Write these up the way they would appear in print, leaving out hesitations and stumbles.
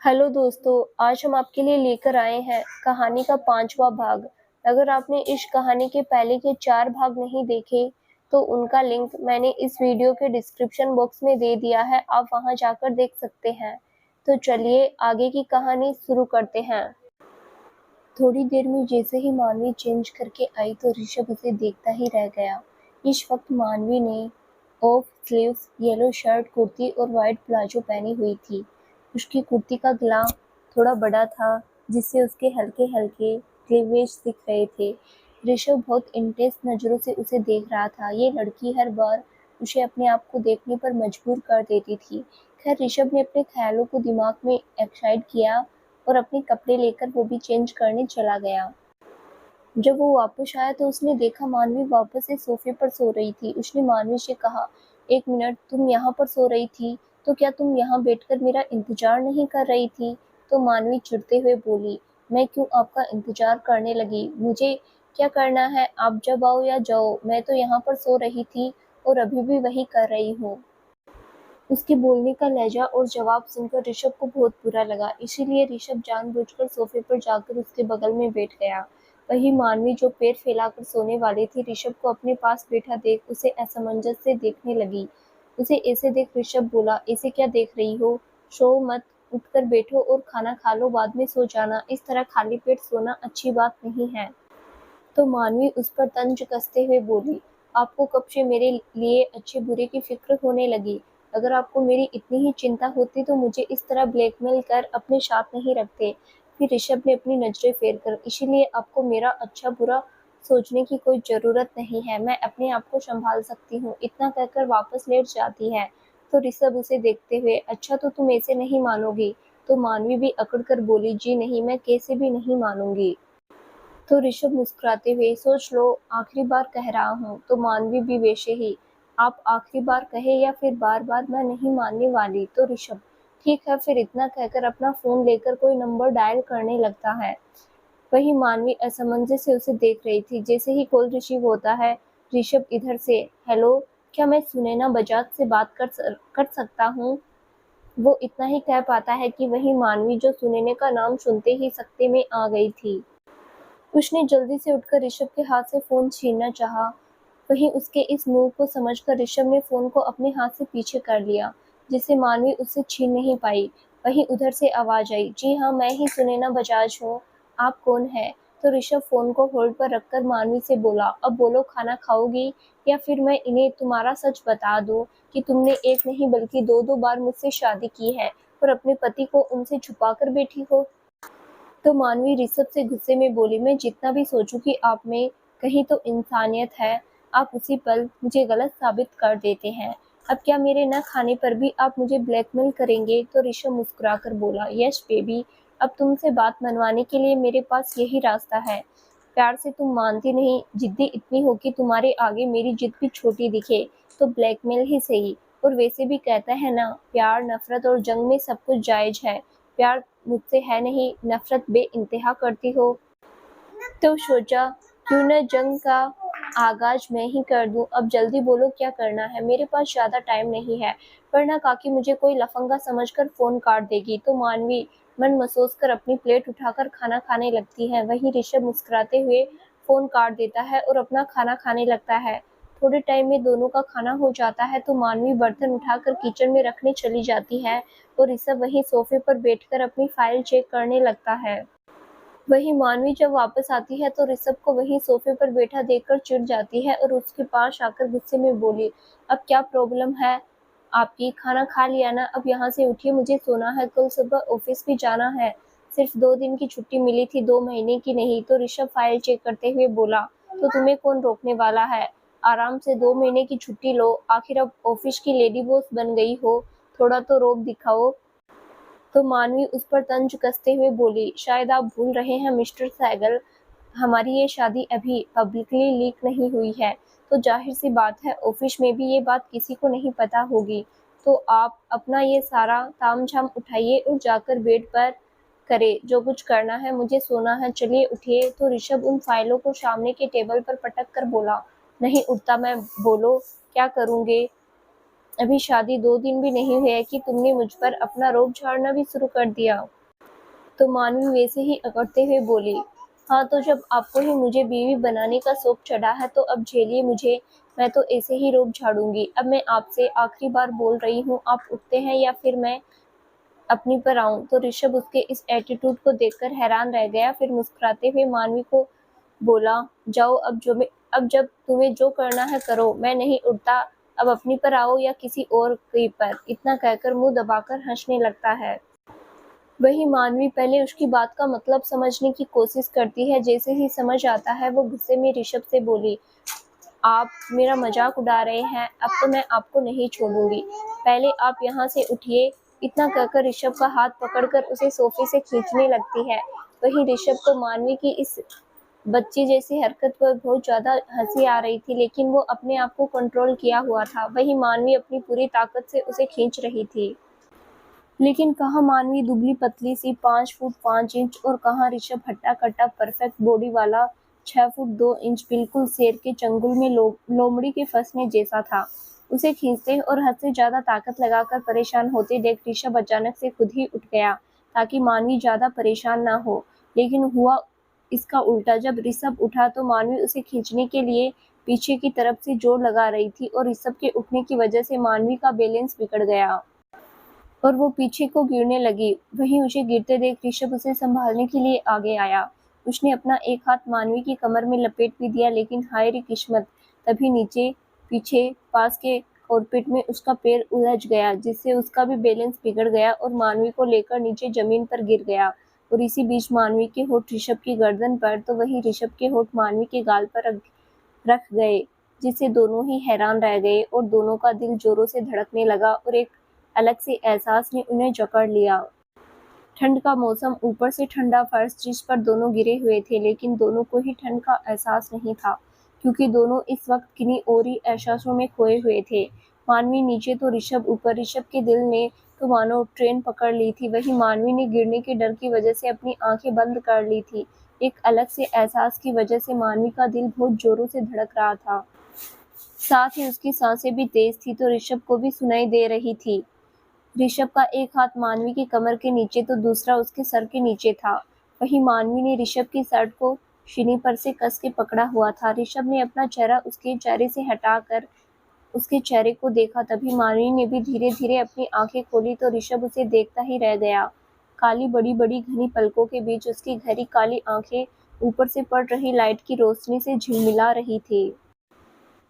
Hello दोस्तों, आज हम आपके लिए लेकर आए हैं कहानी का 5वां भाग। अगर आपने इस कहानी के पहले के 4 भाग नहीं देखे, तो उनका लिंक मैंने इस वीडियो के डिस्क्रिप्शन बॉक्स में दे दिया है, आप वहां जाकर देख सकते हैं। तो चलिए आगे की कहानी शुरू करते हैं। थोड़ी देर में जैसे ही मानवी चेंज करके आई तो ऋषभ उसे देखता ही रह गया। इस वक्त मानवी ने of sleeves yellow shirt, kurti और वाइट प्लाजो पहनी हुई थी। उसकी कुर्ती का गला थोड़ा बड़ा था, जिससे उसके हल्के हल्के क्लीवेज दिख रहे थे। ऋषभ बहुत इंटेंस नज़रों से उसे देख रहा था। ये लड़की हर बार उसे अपने आप को देखने पर मजबूर कर देती थी। खैर, ऋषभ ने अपने ख्यालों को दिमाग में एक्साइट किया और अपने कपड़े लेकर वो भी चेंज करने चला गया। जब वो वापस आया तो उसने देखा मानवी वापस से सोफे पर सो रही थी। उसने मानवी से कहा, एक मिनट, तुम यहाँ पर सो रही थी, तो क्या तुम यहाँ बैठकर मेरा इंतजार नहीं कर रही थी? तो मानवी चिढ़ते हुए बोली, मैं क्यों आपका इंतजार करने लगी? मुझे क्या करना है? आप जब आओ या जाओ, मैं तो यहाँ पर सो रही थी और अभी भी वही कर रही हूँ। उसके बोलने का लहजा और जवाब सुनकर ऋषभ को बहुत बुरा लगा, इसीलिए ऋषभ जानबूझकर सोफे पर जाकर उसके बगल में बैठ गया। वही मानवी, जो पैर फैलाकर सोने वाली थी, ऋषभ को अपने पास बैठा देख उसे असमंजस से देखने लगी। उसे ऐसे देख ऋषभ बोला, ऐसे क्या देख रही हो? सो मत, उठकर बैठो और खाना खा लो, बाद में सो जाना। इस तरह खाली पेट सोना अच्छी बात नहीं है। तो मानवी उस पर तंज कसते हुए बोली, आपको कब से मेरे लिए अच्छे बुरे की फिक्र होने लगी? अगर आपको मेरी इतनी ही चिंता होती तो मुझे इस तरह ब्लैकमेल कर अपने साथ नहीं रखते। फिर ऋषभ ने अपनी नजरें फेर कर, इसीलिए आपको मेरा अच्छा बुरा सोचने की कोई जरूरत नहीं है, मैं अपने आप को संभाल सकती हूँ। इतना कहकर वापस लेट जाती है। तो ऋषभ उसे देखते हुए, अच्छा तो तुम ऐसे नहीं मानोगी? तो मानवी भी अकड़ कर बोली, जी नहीं, मैं कैसे भी नहीं मानूंगी। तो ऋषभ मुस्कुराते हुए, सोच लो, आखिरी बार कह रहा हूँ। तो मानवी भी वैसे ही, आप आखिरी बार कहे या फिर बार बार, मैं नहीं मानने वाली। तो ऋषभ, ठीक है फिर, इतना कहकर अपना फोन लेकर कोई नंबर डायल करने लगता है। वही मानवी असमंजस से उसे देख रही थी। जैसे ही कॉल रिसीव होता है, ऋषभ इधर से, हेलो, क्या मैं सुनैना बजाज से बात कर सकता हूँ? वो इतना ही कह पाता है कि वही मानवी, जो सुनैना का नाम सुनते ही सकते में आ गई थी। उसने जल्दी से उठकर ऋषभ के हाथ से फोन छीनना चाहा। वहीं उसके इस मूव को समझकर ऋषभ ने फोन को अपने हाथ से पीछे कर लिया, जिससे मानवी उससे छीन नहीं पाई। वहीं उधर से आवाज आई, जी हाँ, मैं ही सुनैना बजाज हूँ, आप कौन है? तो ऋषभ फोन को होल्ड पर रखकर मानवी से बोला, अब बोलो, खाना खाओगी या फिर मैं इन्हें तुम्हारा सच बता दूं कि तुमने एक नहीं बल्कि दो दो बार मुझसे शादी की है और अपने पति को उनसे छुपा कर बैठी हो? तो मानवी ऋषभ से गुस्से में बोली, मैं जितना भी सोचूं कि आप में कहीं तो इंसानियत है, आप उसी पल मुझे गलत साबित कर देते हैं। अब क्या मेरे न खाने पर भी आप मुझे ब्लैकमेल करेंगे? तो ऋषभ मुस्कुराकर बोला, यस बेबी, अब तुमसे बात मनवाने के लिए मेरे पास यही रास्ता है। प्यार से तुम मानती नहीं, जिद्दी इतनी हो कि तुम्हारे आगे मेरी जिद भी छोटी दिखे, तो ब्लैकमेल ही सही। और वैसे भी कहता है ना, प्यार, नफरत और जंग में सब कुछ जायज है। प्यार मुझसे है नहीं, नफरत बेइंतहा करती हो, तो सोचा क्यों न जंग का आगाज मैं ही कर दूं। अब जल्दी बोलो, क्या करना है? मेरे पास ज्यादा टाइम नहीं है, वरना काकी मुझे कोई लफंगा समझकर फोन काट देगी। तो मानवी मन मसोस कर अपनी प्लेट उठाकर खाना खाने लगती है। वहीं ऋषभ मुस्कुराते हुए फोन काट देता है और अपना खाना खाने लगता है। थोड़े टाइम में दोनों का खाना हो जाता है तो मानवी बर्तन उठाकर किचन में रखने चली जाती है और ऋषभ वहीं सोफे पर बैठकर अपनी फाइल चेक करने लगता है। वहीं मानवी जब वापस आती है तो ऋषभ को वहीं सोफे पर बैठा देखकर चिढ़ जाती है और उसके पास आकर गुस्से में बोली, अब क्या प्रॉब्लम है आपकी? खाना खा लिया ना? अब यहाँ से उठिए, मुझे सोना है, कल सुबह ऑफिस भी जाना है। सिर्फ 2 दिन की छुट्टी मिली थी, 2 महीने की नहीं। तो ऋषभ फाइल चेक करते हुए बोला, तो तुम्हें कौन रोकने वाला है? आराम से 2 महीने की छुट्टी लो, आखिर अब ऑफिस की लेडी बॉस बन गई हो, थोड़ा तो रोब दिखाओ। तो मानवी उस पर तंज कसते हुए बोली, शायद आप भूल रहे हैं मिस्टर सैगल, हमारी ये शादी अभी पब्लिकली लीक नहीं हुई है, तो जाहिर सी बात है ऑफिस में भी ये बात किसी को नहीं पता होगी। तो आप अपना ये सारा तामझाम उठाइए और जाकर बेड पर करे जो कुछ करना है, मुझे सोना है, चलिए उठिए। तो ऋषभ उन फाइलों को सामने के टेबल पर पटक कर बोला, नहीं उठता मैं, बोलो क्या करूँगे? अभी शादी 2 दिन भी नहीं हुए है कि तुमने मुझ पर अपना रोब झाड़ना भी शुरू कर दिया। तो मानवी वैसे ही अकड़ते हुए बोली, हाँ तो जब आपको ही मुझे बीवी बनाने का शौक चढ़ा है तो अब झेलिए मुझे, मैं तो ऐसे ही रोब झाड़ूंगी। अब मैं आपसे आखिरी बार बोल रही हूँ, आप उठते हैं या फिर मैं अपनी पर आऊं। तो ऋषभ उसके इस एटीट्यूड को देखकर हैरान रह गया, फिर मुस्कुराते हुए मानवी को बोला, जाओ अब जब तुम्हें जो करना है करो, मैं नहीं उठता। अब अपनी पर आओ या किसी और की पर। इतना कहकर मुंह दबाकर हंसने लगता है। वही मानवी पहले उसकी बात का मतलब समझने की कोशिश करती है, जैसे ही समझ आता है वो गुस्से में ऋषभ से बोली, आप मेरा मजाक उड़ा रहे हैं, अब तो मैं आपको नहीं छोड़ूंगी, पहले आप यहाँ से उठिए। इतना कहकर ऋषभ का हाथ पकड़कर उसे सोफे से खींचने लगती है। वहीं ऋषभ को मानवी की इस बच्ची जैसी हरकत पर बहुत ज्यादा हंसी आ रही थी, लेकिन वो अपने आप को कंट्रोल किया हुआ था। वही मानवी अपनी पूरी ताकत से उसे खींच रही थी, लेकिन कहाँ मानवी दुबली पतली सी 5 फुट 5 इंच और कहाँ ऋषभ हट्टा कट्टा परफेक्ट बॉडी वाला 6 फुट 2 इंच, बिल्कुल शेर के चंगुल में लोमड़ी के फंसने जैसा था। उसे खींचते और हद से ज्यादा ताकत लगाकर परेशान होते देख ऋषभ अचानक से खुद ही उठ गया ताकि मानवी ज्यादा परेशान ना हो। लेकिन हुआ इसका उल्टा, जब ऋषभ उठा तो मानवी उसे खींचने के लिए पीछे की तरफ से जोर लगा रही थी और ऋषभ के उठने की वजह से मानवी का बैलेंस बिगड़ गया और वो पीछे को गिरने लगी। वहीं उसे गिरते देख ऋषभ उसे संभालने के लिए आगे आया। उसने अपना एक हाथ मानवी की कमर में लपेट भी दिया, लेकिन हाय रे किस्मत, तभी नीचे पीछे पास के कॉर्पेट में उसका पैर उलझ गया, जिससे उसका भी बैलेंस बिगड़ गया और मानवी को लेकर नीचे जमीन पर गिर गया। और इसी बीच मानवी के होठ ऋषभ की गर्दन पर तो वहीं ऋषभ के होठ मानवी के गाल पर रख गए, जिससे दोनों ही हैरान रह गए और दोनों का दिल जोरों से धड़कने लगा और एक अलग से एहसास ने उन्हें जकड़ लिया। ठंड का मौसम, ऊपर से ठंडा फर्श जिस पर दोनों गिरे हुए थे, लेकिन दोनों को ही ठंड का एहसास नहीं था, क्योंकि दोनों इस वक्त किन्हीं और ही एहसासों में खोए हुए थे। मानवी नीचे तो ऋषभ ऊपर। ऋषभ के दिल ने तो मानो ट्रेन पकड़ ली थी। वहीं मानवी ने गिरने के डर की वजह से अपनी आंखें बंद कर ली थी। एक अलग से एहसास की वजह से मानवी का दिल बहुत जोरों से धड़क रहा था, साथ ही उसकी सांसें भी तेज थी तो ऋषभ को भी सुनाई दे रही थी। ऋषभ का एक हाथ मानवी की कमर के नीचे तो दूसरा उसके सर के नीचे था। वहीं मानवी ने ऋषभ की शर्ट को सीने पर से कस के पकड़ा हुआ था। ऋषभ ने अपना चेहरा उसके चेहरे से हटाकर उसके चेहरे को देखा। तभी मानवी ने भी धीरे धीरे अपनी आंखें खोली तो ऋषभ उसे देखता ही रह गया। काली बड़ी बड़ी घनी पलकों के बीच उसकी गहरी काली आंखें ऊपर से पड़ रही लाइट की रोशनी से झिलमिला रही थी।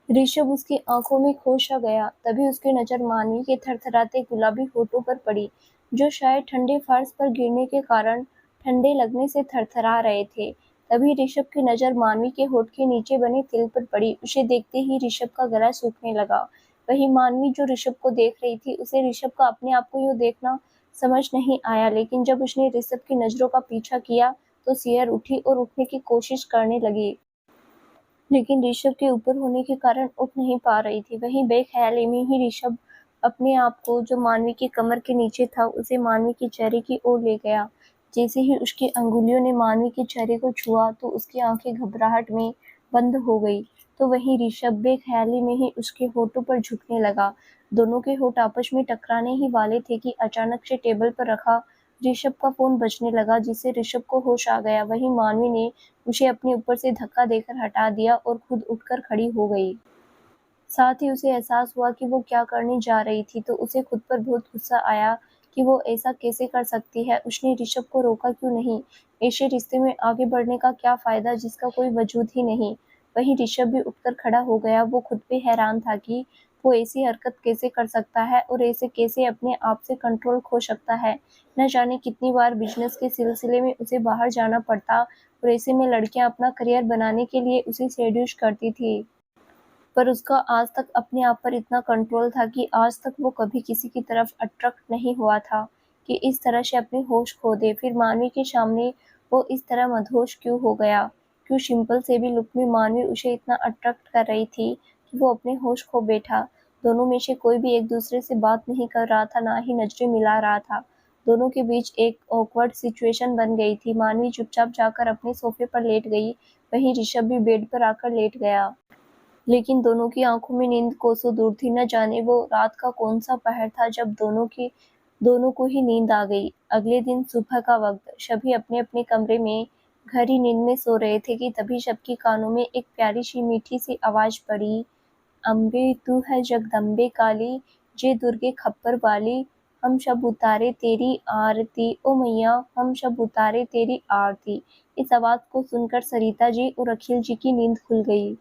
ऋषभ उसकी आंखों में खो सा गया। तभी उसकी नजर मानवी के थरथराते गुलाबी होठों पर पड़ी, जो शायद ठंडे फर्श पर गिरने के कारण ठंडे लगने से थरथरा रहे थे। तभी ऋषभ की नजर मानवी के होठ के नीचे बने तिल पर पड़ी। उसे देखते ही ऋषभ का गला सूखने लगा। वही मानवी जो ऋषभ को देख रही थी, उसे ऋषभ का अपने आप को यूं देखना समझ नहीं आया, लेकिन जब उसने ऋषभ की नजरों का पीछा किया तो सियर उठी और उठने की कोशिश करने लगी, लेकिन ऋषभ के ऊपर होने के कारण उठ नहीं पा रही थी। वहीं बेख्याली में ही ऋषभ अपने आप को, जो मानवी की कमर के नीचे था, उसे मानवी के चेहरे की ओर ले गया। जैसे ही उसकी अंगुलियों ने मानवी के चेहरे को छुआ तो उसकी आंखें घबराहट में बंद हो गई। तो वहीं ऋषभ बेख्याली में ही उसके होठों पर झुकने लगा। दोनों के होठ आपस में टकराने ही वाले थे कि अचानक से टेबल पर रखा ऋषभ का फोन बजने लगा, जिससे ऋषभ को होश आ गया। वहीं मानवी ने उसे अपने ऊपर से धक्का देकर हटा दिया और खुद उठकर खड़ी हो गई। साथ ही उसे एहसास हुआ कि वो क्या करने जा रही थी, तो उसे खुद पर बहुत गुस्सा आया कि वो ऐसा कैसे कर सकती है। उसने ऋषभ को रोका क्यों नहीं? ऐसे रिश्ते में आगे बढ़ने का क्या फायदा जिसका कोई वजूद ही नहीं। वहीं ऋषभ भी उठकर खड़ा हो गया। वो खुद पे हैरान था कि वो ऐसी हरकत कैसे कर सकता है और ऐसे कैसे अपने आप से कंट्रोल खो सकता है। न जाने कितनी बार बिजनेस के सिलसिले में उसे बाहर जाना पड़ता और ऐसे में लड़कियां अपना करियर बनाने के लिए उसे सेड्यूस करती थी, पर उसका आज तक अपने आप पर इतना कंट्रोल था कि आज तक वो कभी किसी की तरफ अट्रैक्ट नहीं हुआ था कि इस तरह से अपने होश खो दे। फिर मानवी के सामने वो इस तरह मदहोश क्यों हो गया? क्यों सिंपल से भी लुक में मानवी उसे इतना अट्रैक्ट कर रही थी कि वो अपने होश खो बैठा। दोनों में से कोई भी एक दूसरे से बात नहीं कर रहा था, ना ही नजरें मिला रहा था। दोनों के बीच एक ऑकवर्ड सिचुएशन बन गई थी। मानवी चुपचाप जाकर अपने सोफे पर लेट गई। वहीं ऋषभ भी बेड पर आकर लेट गया। लेकिन दोनों की आंखों में नींद कोसों दूर थी। न जाने वो रात का कौन सा पहर था जब दोनों को ही नींद आ गई। अगले दिन सुबह का वक्त, सभी अपने अपने कमरे में गहरी नींद में सो रहे थे कि तभी सबके कानों में एक प्यारी सी मीठी सी आवाज पड़ी। अम्बे तू है जगदम्बे काली, जय दुर्गे खप्पर वाली, हम सब उतारे तेरी आरती, ओ मैया हम सब उतारे तेरी आरती। इस आवाज को सुनकर सरिता जी और अखिल जी की नींद खुल गई।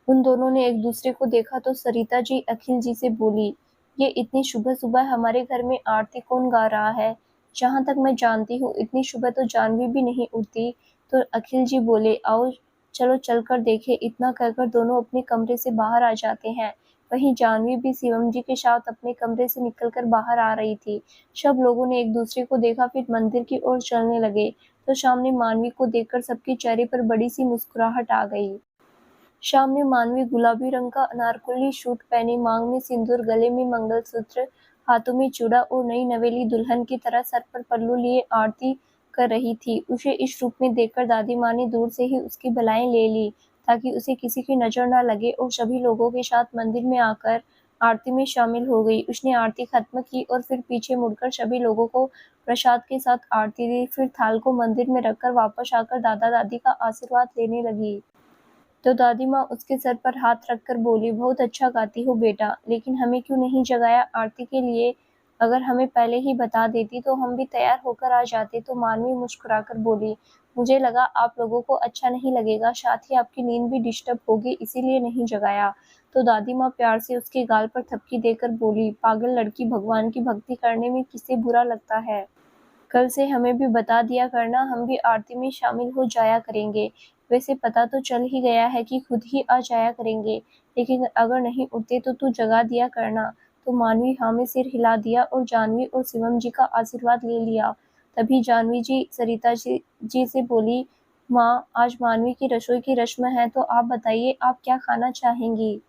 उन दोनों ने एक दूसरे को देखा तो सरिता जी अखिल जी से बोली, ये इतनी सुबह सुबह हमारे घर में आरती कौन गा रहा है? जहाँ तक मैं जानती हूँ इतनी सुबह तो जानवी भी नहीं उठती। तो अखिल जी बोले, आओ चलो चलकर देखें। इतना कहकर दोनों अपने कमरे से बाहर आ जाते हैं। वहीं जानवी भी शिवम जी के साथ अपने कमरे से निकलकर बाहर आ रही थी। सब लोगों ने एक दूसरे को देखा, फिर मंदिर की ओर चलने लगे तो सामने मानवी को देखकर सबके चेहरे पर बड़ी सी मुस्कुराहट आ गई। शाम ने मानवी गुलाबी रंग का अनारकली सूट पहने, मांग में सिंदूर, गले में मंगलसूत्र, हाथों में चूड़ा और नई नवेली दुल्हन की तरह सर पर पल्लू लिए आरती कर रही थी। उसे इस रूप में देखकर दादी माँ ने दूर से ही उसकी बलाएं ले ली ताकि उसे किसी की नजर न लगे और सभी लोगों के साथ मंदिर में आकर आरती में शामिल हो गई। उसने आरती खत्म की और फिर पीछे मुड़कर सभी लोगों को प्रसाद के साथ आरती दी। फिर थाल को मंदिर में रखकर वापस आकर दादा दादी का आशीर्वाद लेने लगी। तो दादी माँ उसके सर पर हाथ रखकर बोली, बहुत अच्छा गाती हो बेटा, लेकिन हमें क्यों नहीं जगाया आरती के लिए? अगर हमें पहले ही बता देती तो हम भी तैयार होकर आ जाते। तो मानवी मुस्कुराकर बोली, मुझे लगा आप लोगों को अच्छा नहीं लगेगा, साथ ही आपकी नींद भी डिस्टर्ब होगी, इसीलिए नहीं जगाया। तो दादी माँ प्यार से उसके गाल पर थपकी देकर बोली, पागल लड़की, भगवान की भक्ति करने में किसे बुरा लगता है? कल से हमें भी बता दिया करना, हम भी आरती में शामिल हो जाया करेंगे। वैसे पता तो चल ही गया है कि खुद ही आ जाया करेंगे, लेकिन अगर नहीं उठते तो तू जगा दिया करना। तो मानवी हाँ में सिर हिला दिया और जानवी और शिवम जी का आशीर्वाद ले लिया। तभी जानवी जी सरिता जी से बोली, माँ आज मानवी की रसोई की रस्म है, तो आप बताइए आप क्या खाना चाहेंगी?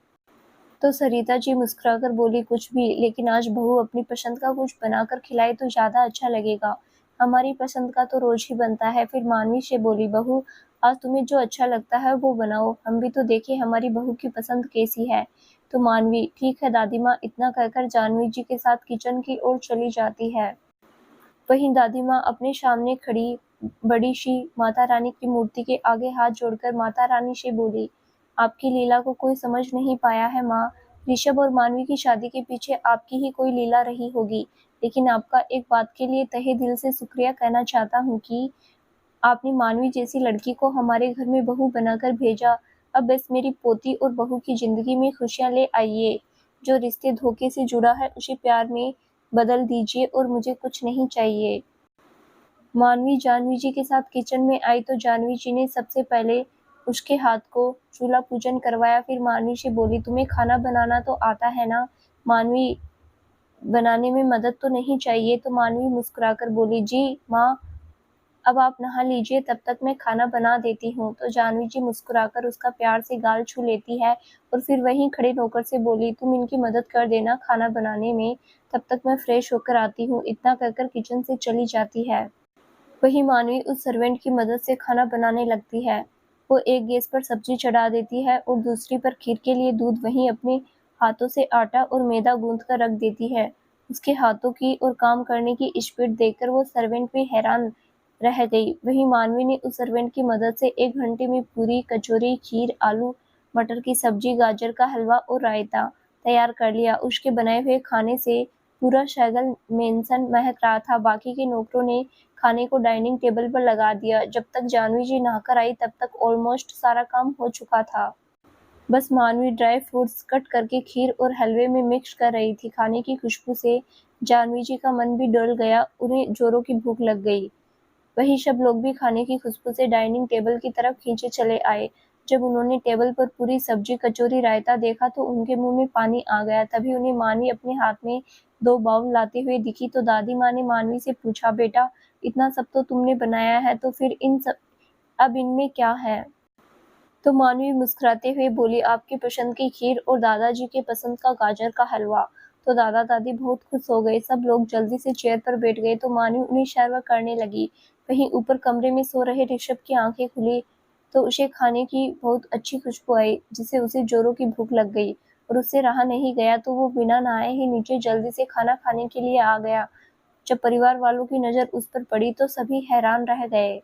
तो सरिता जी मुस्कुराकर बोली, कुछ भी, लेकिन आज बहू अपनी पसंद का कुछ बनाकर खिलाए तो ज्यादा अच्छा लगेगा। हमारी पसंद का तो रोज ही बनता है। फिर मानवी से बोली, बहू आज तुम्हें जो अच्छा लगता है वो बनाओ, हम भी तो देखें हमारी बहू की पसंद कैसी है। तो मानवी, ठीक है दादी माँ, इतना कहकर जानवी जी के साथ किचन की ओर चली जाती है। वहीं दादी माँ अपने सामने खड़ी बड़ी सी माता रानी की मूर्ति के आगे हाथ जोड़कर माता रानी से बोली, आपकी लीला को कोई समझ नहीं पाया है माँ। ऋषभ और मानवी की शादी के पीछे आपकी ही कोई लीला रही होगी, लेकिन आपका एक बात के लिए तहे दिल से शुक्रिया कहना चाहता हूँ कि आपने मानवी जैसी लड़की को हमारे घर में बहू बनाकर भेजा। अब बस मेरी पोती और बहू की जिंदगी में खुशियाँ ले आइए। जो रिश्ते धोखे से जुड़ा है उसे प्यार में बदल दीजिए और मुझे कुछ नहीं चाहिए। मानवी जानवी जी के साथ किचन में आई तो जानवी जी ने सबसे पहले उसके हाथ को चूल्हा पूजन करवाया। फिर मानवी से बोली, तुम्हें खाना बनाना तो आता है ना? मानवी, बनाने में मदद तो नहीं चाहिए? तो मानवी मुस्कुराकर बोली, जी माँ, अब आप नहा लीजिए, तब तक मैं खाना बना देती हूँ। तो जानवी जी मुस्कुराकर उसका प्यार से गाल छू लेती है और फिर वहीं खड़े नौकर से बोली, तुम इनकी मदद कर देना खाना बनाने में, तब तक मैं फ्रेश होकर आती हूँ। इतना कहकर किचन से चली जाती है। वहीं मानवी उस सर्वेंट की मदद से खाना बनाने लगती है। वो एक गैस पर सब्जी चढ़ा देती है और दूसरी पर खीर के लिए दूध, वहीं अपने हाथों से आटा और मैदा गूंथ कर रख देती है। उसके हाथों की और काम करने की स्पीड देखकर वो सर्वेंट भी हैरान रह गई। वहीं मानवी ने उस सर्वेंट की मदद से 1 घंटे में पूरी, कचौरी, खीर, आलू मटर की सब्जी, गाजर का हलवा और रायता तैयार कर लिया। उसके बनाए हुए खाने से पूरा शैगल मेंशन महक रहा था। बाकी के नौकरों ने खाने को डाइनिंग टेबल पर लगा दिया। जब तक जानवी जी नहाकर आई तब तक ऑलमोस्ट सारा काम हो चुका था। बस मानवी ड्राई फ्रूट्स कट करके खीर और हलवे में मिक्स कर रही थी। खाने की खुशबू से जानवी जी का मन भी डोल गया, उन्हें जोरों की भूख लग गई। वही सब लोग भी खाने की खुशबू से डाइनिंग टेबल की तरफ खींचे चले आए। जब उन्होंने टेबल पर पूरी सब्जी, कचौरी, रायता देखा तो उनके मुंह में पानी आ गया। तभी उन्हें मानवी अपने हाथ में 2 बाउल लाते हुए दिखी। तो दादी माँ ने मानवी से पूछा, बेटा इतना सब तो तुमने बनाया है, तो फिर अब इनमें क्या है? तो मानवी मुस्कुराते हुए बोली, आपकी पसंद की खीर और दादाजी के पसंद का गाजर का हलवा। तो दादा दादी बहुत खुश हो गए। सब लोग जल्दी से चेयर पर बैठ गए तो मानवी उन्हें सर्व करने लगी। वहीं ऊपर कमरे में सो रहे ऋषभ की आंखें खुली तो उसे खाने की बहुत अच्छी खुशबू आई, जिससे उसे जोरों की भूख लग गई और उससे रहा नहीं गया, तो वो बिना नहाए ही नीचे जल्दी से खाना खाने के लिए आ गया। जब परिवार वालों की नज़र उस पर पड़ी तो सभी हैरान रह गए,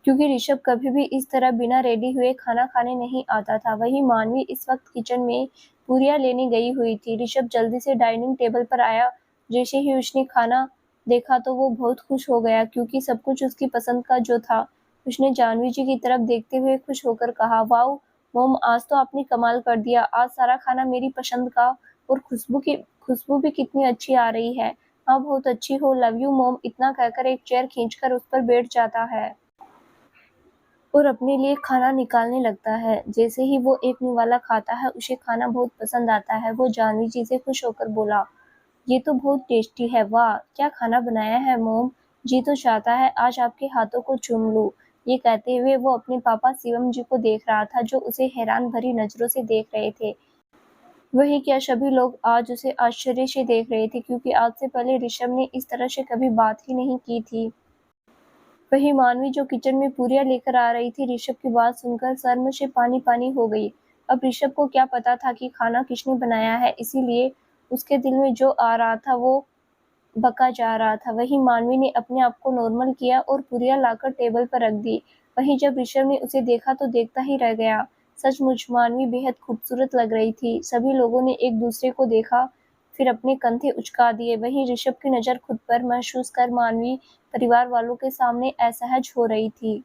क्योंकि ऋषभ कभी भी इस तरह बिना रेडी हुए खाना खाने नहीं आता था। वहीं मानवी इस वक्त किचन में पूरियां लेने गई हुई थी। ऋषभ जल्दी से डाइनिंग टेबल पर आया। जैसे ही उसने खाना देखा तो वो बहुत खुश हो गया, क्योंकि सब कुछ उसकी पसंद का जो था। उसने जानवी जी की तरफ देखते हुए खुश होकर कहा, वाओ मोम, आज तो आपने कमाल कर दिया। आज सारा खाना मेरी पसंद का, और खुशबू भी कितनी अच्छी आ रही है। हाँ, बहुत अच्छी हो, लव यू मोम। इतना कहकर एक चेयर खींचकर उस पर बैठ जाता है और अपने लिए खाना निकालने लगता है। जैसे ही वो एक निवाला खाता है, उसे खाना बहुत पसंद आता है। वो जानवी जी से खुश होकर बोला, ये तो बहुत टेस्टी है। वाह, क्या खाना बनाया है मोम। जी तो चाहता है आज आपके हाथों को चूम लूं। ये कहते हुए वो अपने पापा शिवम जी को देख रहा था, जो उसे हैरान भरी नजरों से देख रहे थे। वही क्या, सभी लोग आज उसे आश्चर्य से देख रहे थे, क्योंकि आज से पहले ऋषभ ने इस तरह से कभी बात ही नहीं की थी। वही मानवी जो किचन में पूरियां लेकर आ रही थी, ऋषभ की बात सुनकर सर में से पानी पानी हो गई। अब ऋषभ को क्या पता था कि खाना किसने बनाया है, इसीलिए उसके दिल में जो आ रहा था वो बका जा रहा था। वहीं मानवी ने अपने आप को नॉर्मल किया और पूरियां लाकर टेबल पर रख दी। वहीं जब ऋषभ ने उसे देखा तो देखता ही रह गया। सचमुच मानवी बेहद खूबसूरत लग रही थी। सभी लोगों ने एक दूसरे को देखा, फिर अपने कंधे उचका दिए। वहीं ऋषभ की नज़र खुद पर महसूस कर मानवी परिवार वालों के सामने असहज हो रही थी।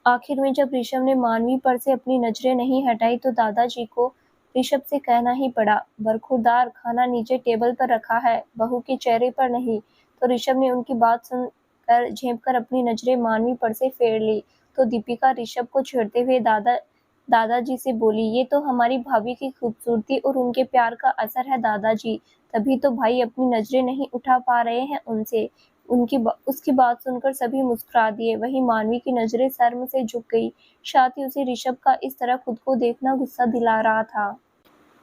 आखिर में जब ऋषभ ने मानवी पर से अपनी नजरें नहीं हटाई तो दादाजी को ऋषभ से कहना ही पड़ा, बरखुरदार, खाना नीचे टेबल पर रखा है, बहू के चेहरे पर नहीं। तो ऋषभ ने उनकी बात सुनकर झेप कर अपनी नजरें मानवी पर से फेर ली। तो दीपिका ऋषभ को छेड़ते हुए दादाजी से बोली, ये तो हमारी भाभी की खूबसूरती और उनके प्यार का असर है दादाजी, तभी तो भाई अपनी नजरें नहीं उठा पा रहे हैं उनसे। उसकी बात सुनकर सभी मुस्कुरा दिए। वहीं मानवी की नजरें शर्म से झुक गई, साथ ही उसे ऋषभ का इस तरह खुद को देखना गुस्सा दिला रहा था।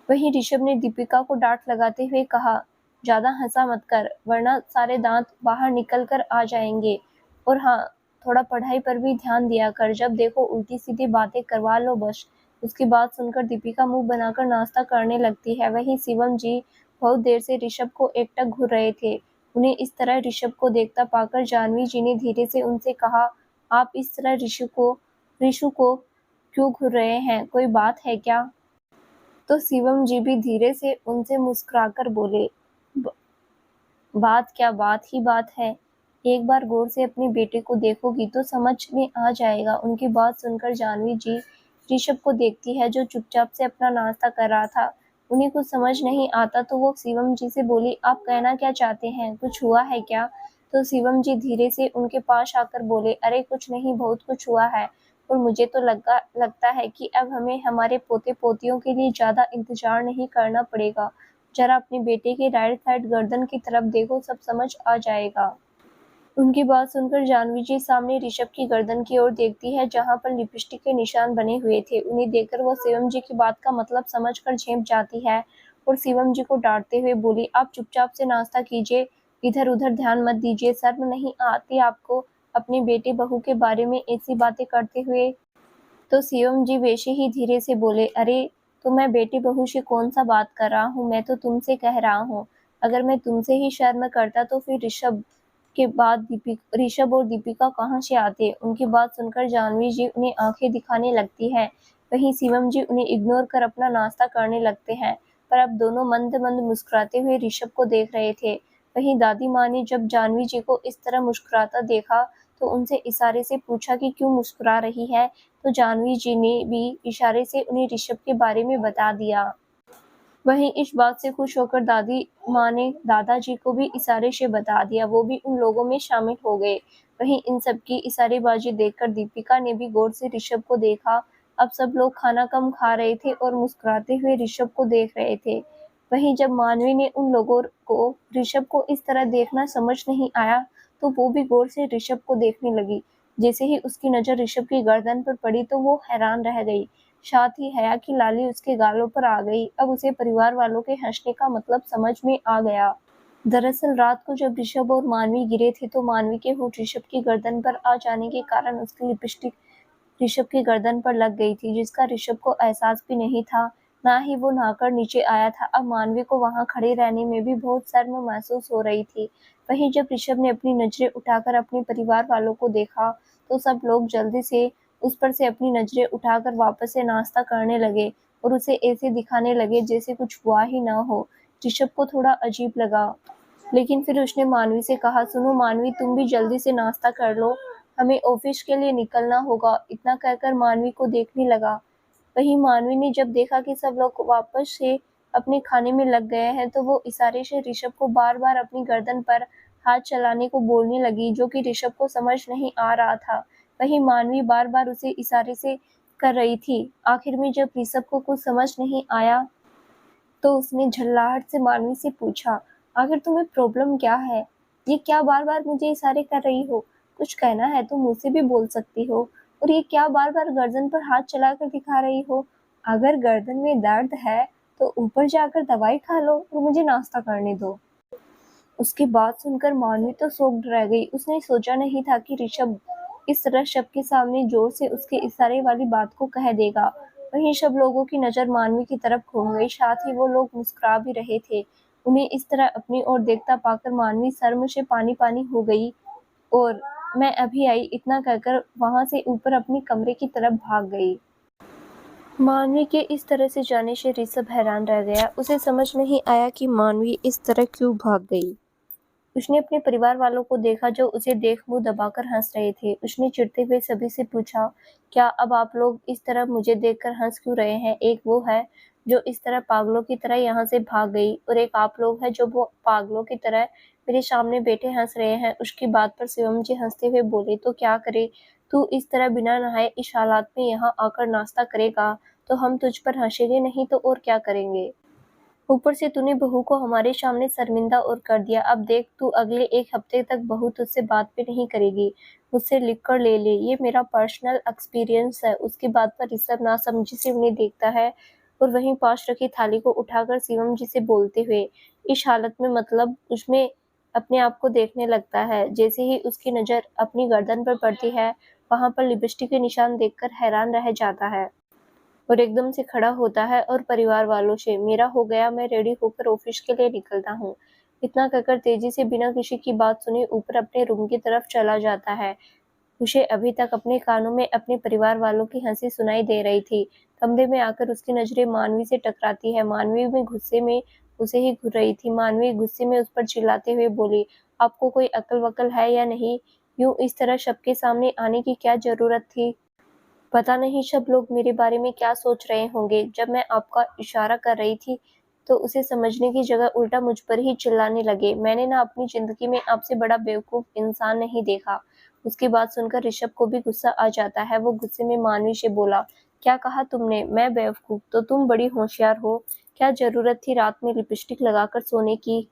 वहीं ऋषभ ने दीपिका को डांट लगाते हुए कहा, ज्यादा हंसा मत कर, वरना सारे दांत बाहर निकल कर आ जाएंगे। और हाँ, थोड़ा पढ़ाई पर भी ध्यान दिया कर, जब देखो उल्टी सीधी बातें करवा लो बस। उसकी बात सुनकर दीपिका मुंह बनाकर नाश्ता करने लगती है। वहीं शिवम जी बहुत देर से ऋषभ को एकटक घूर रहे थे। उन्हें इस तरह ऋषभ को देखता पाकर जानवी जी ने धीरे से उनसे कहा, आप इस तरह ऋषु को क्यों घूर रहे हैं, कोई बात है क्या? तो शिवम जी भी धीरे से उनसे मुस्कुराकर बोले, "ब- बात क्या, बात ही बात है। एक बार गौर से अपने बेटे को देखोगी तो समझ में आ जाएगा।" उनकी बात सुनकर जानवी जी ऋषभ को देखती है, जो चुपचाप से अपना नाश्ता कर रहा था। उन्हें कुछ समझ नहीं आता तो वो शिवम जी से बोली, आप कहना क्या चाहते हैं, कुछ हुआ है क्या? तो शिवम जी धीरे से उनके पास आकर बोले, अरे कुछ नहीं, बहुत कुछ हुआ है। और मुझे तो लगता है कि अब हमें हमारे पोते पोतियों के लिए ज्यादा इंतजार नहीं करना पड़ेगा। जरा अपने बेटे के राइट साइड गर्दन की तरफ देखो, सब समझ आ जाएगा। उनकी बात सुनकर जानवी जी सामने ऋषभ की गर्दन की ओर देखती है, जहां पर लिपस्टिक के निशान बने हुए थे। उन्हें देखकर वो शिवम जी की बात का मतलब समझकर झेप जाती है और शिवम जी को डांटते हुए बोली, आप चुपचाप से नाश्ता कीजिए, इधर उधर ध्यान मत दीजिए। शर्म नहीं आती आपको अपने बेटे बहू के बारे में ऐसी बातें करते हुए? तो शिवम जी वैसे ही धीरे से बोले, अरे तो मैं बेटी बहू से कौन सा बात कर रहा हूँ, मैं तो तुमसे कह रहा हूँ। अगर मैं तुमसे ही शर्म करता तो फिर ऋषभ और दीपिका कहाँ से आते? उनकी बात सुनकर जानवी जी उन्हें आंखें दिखाने लगती है। वहीं शिवम जी उन्हें इग्नोर कर अपना नाश्ता करने लगते हैं, पर अब दोनों मंद मंद मुस्कुराते हुए ऋषभ को देख रहे थे। वहीं दादी माँ ने जब जानवी जी को इस तरह मुस्कुराता देखा तो उनसे इशारे से पूछा कि क्यों मुस्कुरा रही है। तो जानवी जी ने भी इशारे से उन्हें ऋषभ के बारे में बता दिया। वहीं इस बात से खुश होकर दादी माँ ने दादाजी को भी इशारे से बता दिया, वो भी उन लोगों में शामिल हो गए। वहीं इन सब की इशारेबाजी देखकर दीपिका ने भी गौर से ऋषभ को देखा। अब सब लोग खाना कम खा रहे थे और मुस्कुराते हुए ऋषभ को देख रहे थे। वहीं जब मानवी ने उन लोगों को ऋषभ को इस तरह देखना समझ नहीं आया, तो वो भी गौर से ऋषभ को देखने लगी। जैसे ही उसकी नजर ऋषभ की गर्दन पर पड़ी तो वो हैरान रह गई। साथ ही हया की लाली उसके गालों पर आ गई। अब उसे परिवार वालों के हंसने का मतलब समझ में आ गया। दरअसल रात को जब ऋषभ और मानवी गिरे थे तो मानवी के होंठ ऋषभ की गर्दन पर आ जाने के कारण उसकी लिपस्टिक ऋषभ की गर्दन पर लग गई थी, जिसका ऋषभ को एहसास भी नहीं था। ना ही वो नहाकर नीचे आया था। अब मानवी को वहां खड़े रहने में भी बहुत शर्म महसूस हो रही थी। वहीं जब ऋषभ ने अपनी नजरें उठाकर अपने परिवार वालों को देखा, तो सब लोग जल्दी से उस पर से अपनी नजरें उठाकर वापस से नाश्ता करने लगे और उसे ऐसे दिखाने लगे जैसे कुछ हुआ ही ना हो। ऋषभ को थोड़ा अजीब लगा, लेकिन फिर उसने मानवी से कहा, सुनो मानवी, तुम भी जल्दी से नाश्ता कर लो, हमें ऑफिस के लिए निकलना होगा। इतना कहकर मानवी को देखने लगा। वहीं मानवी ने जब देखा कि सब लोग वापस से अपने खाने में लग गए हैं, तो वो इशारे से ऋषभ को बार बार अपनी गर्दन पर हाथ चलाने को बोलने लगी, जो कि ऋषभ को समझ नहीं आ रहा था। वहीं मानवी बार बार उसे इशारे से कर रही थी। आखिर में जब ऋषभ को कुछ समझ नहीं आया, तो उसने झल्लाहट से मानवी से पूछा, आखिर तुम्हें प्रॉब्लम क्या है? ये क्या बार बार मुझे इशारे कर रही हो? कुछ कहना है तो मुझसे भी बोल सकती हो। और ये क्या बार बार गर्दन पर हाथ चलाकर दिखा रही हो? अगर गर्दन में दर्द है तो ऊपर जाकर दवाई खा लो और मुझे नाश्ता करने दो। उसकी बात सुनकर मानवी तो शॉक्ड रह गई। उसने सोचा नहीं था कि ऋषभ इस तरह शब के सामने जोर से उसके इशारे वाली बात को कह देगा। वहीं सब लोगों की नजर मानवी की तरफ घूम गई। साथ ही वो लोग मुस्कुरा भी रहे थे। उन्हें इस तरह अपनी ओर देखता पाकर मानवी शर्म से पानी पानी हो गई और मैं अभी आई इतना कहकर वहां से ऊपर अपने कमरे की तरफ भाग गई। मानवी के इस तरह से जाने से ऋषभ हैरान रह गया। उसे समझ नहीं आया कि मानवी इस तरह क्यों भाग गई। उसने अपने परिवार वालों को देखा, जो उसे देख मुंह दबाकर हंस रहे थे। उसने चिढ़ते हुए सभी से पूछा, क्या अब आप लोग इस तरह मुझे देखकर हंस क्यों रहे हैं? एक वो है जो इस तरह पागलों की तरह यहाँ से भाग गई और एक आप लोग हैं जो वो पागलों की तरह मेरे सामने बैठे हंस रहे हैं। उसकी बात पर शिवम जी हंसते हुए बोले, तो क्या करे, तू इस तरह बिना नहाए इस हालात में यहाँ आकर नाश्ता करेगा तो हम तुझ पर हंसेंगे नहीं तो और क्या करेंगे। ऊपर से तूने बहू को हमारे सामने शर्मिंदा और कर दिया। अब देख, तू अगले एक हफ्ते तक बहू तुझसे बात भी नहीं करेगी। मुझसे लिख कर ले ले, ये मेरा पर्सनल एक्सपीरियंस है। उसकी बात पर ऋषभ नासमझी से उन्हें देखता है और वहीं पास रखी थाली को उठाकर शिवम जी से बोलते हुए इस हालत में मतलब उसमें अपने आप को देखने लगता है। जैसे ही उसकी नजर अपनी गर्दन पर पड़ती है, वहां पर लिपस्टिक के निशान देखकर हैरान रह जाता है और एकदम से खड़ा होता है और परिवार वालों से, मेरा हो गया, मैं रेडी होकर ऑफिस के लिए निकलता हूँ। इतना कहकर तेजी से बिना किसी की बात सुने ऊपर अपने रूम की तरफ चला जाता है। उसे अभी तक अपने कानों में अपने परिवार वालों की हंसी सुनाई दे रही थी। कमरे में आकर उसकी नजरें मानवी से टकराती है। मानवी में गुस्से में उसे ही घूर रही थी। मानवी गुस्से में उस पर चिल्लाते हुए बोली, आपको कोई अकल वकल है या नहीं? यूं इस तरह सबके सामने आने की क्या जरूरत थी? पता नहीं सब लोग मेरे बारे में क्या सोच रहे होंगे। जब मैं आपका इशारा कर रही थी तो उसे समझने की जगह उल्टा मुझ पर ही चिल्लाने लगे। मैंने ना अपनी जिंदगी में आपसे बड़ा बेवकूफ इंसान नहीं देखा। उसकी बात सुनकर ऋषभ को भी गुस्सा आ जाता है। वो गुस्से में मानवी से बोला, क्या कहा तुमने? मैं बेवकूफ? तो तुम बड़ी होशियार हो। क्या जरूरत थी रात में लिपस्टिक लगाकर सोने की?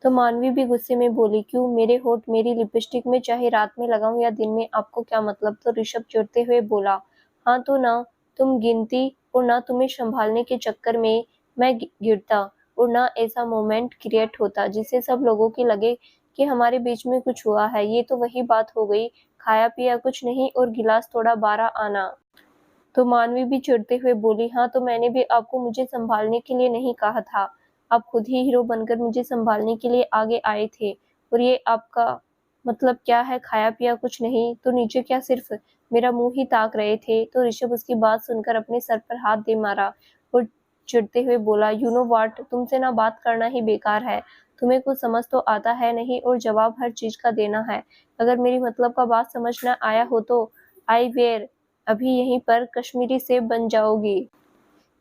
तो मानवी भी गुस्से में बोली, क्यों, मेरे होठ मेरी लिपस्टिक में चाहे रात में लगाऊं या दिन में, आपको क्या मतलब? तो ऋषभ चिढ़ते हुए बोला, हाँ तो ना तुम गिनती और ना तुम्हें संभालने के चक्कर में मैं गिरता और ना ऐसा मोमेंट क्रिएट होता जिससे सब लोगों की लगे कि हमारे बीच में कुछ हुआ है। ये तो वही बात हो गई, खाया पिया कुछ नहीं और गिलास थोड़ा 12 आना। तो मानवी भी चिढ़ते हुए बोली, हाँ तो मैंने भी आपको मुझे संभालने के लिए नहीं कहा था। आप खुद ही हीरो बनकर मुझे संभालने के लिए आगे आए थे और ये आपका मतलब क्या है, खाया पिया कुछ नहीं? तो नीचे क्या सिर्फ मेरा मुंह ही ताक रहे थे? तो ऋषभ उसकी बात सुनकर अपने सर पर हाथ दे मारा और चिढ़ते हुए बोला, यू नो व्हाट, तुमसे ना बात करना ही बेकार है। तुम्हें कुछ समझ तो आता है नहीं और जवाब हर चीज का देना है। अगर मेरी मतलब का बात समझ न आया हो तो आई वेयर अभी यहीं पर कश्मीरी सेब बन जाओगी।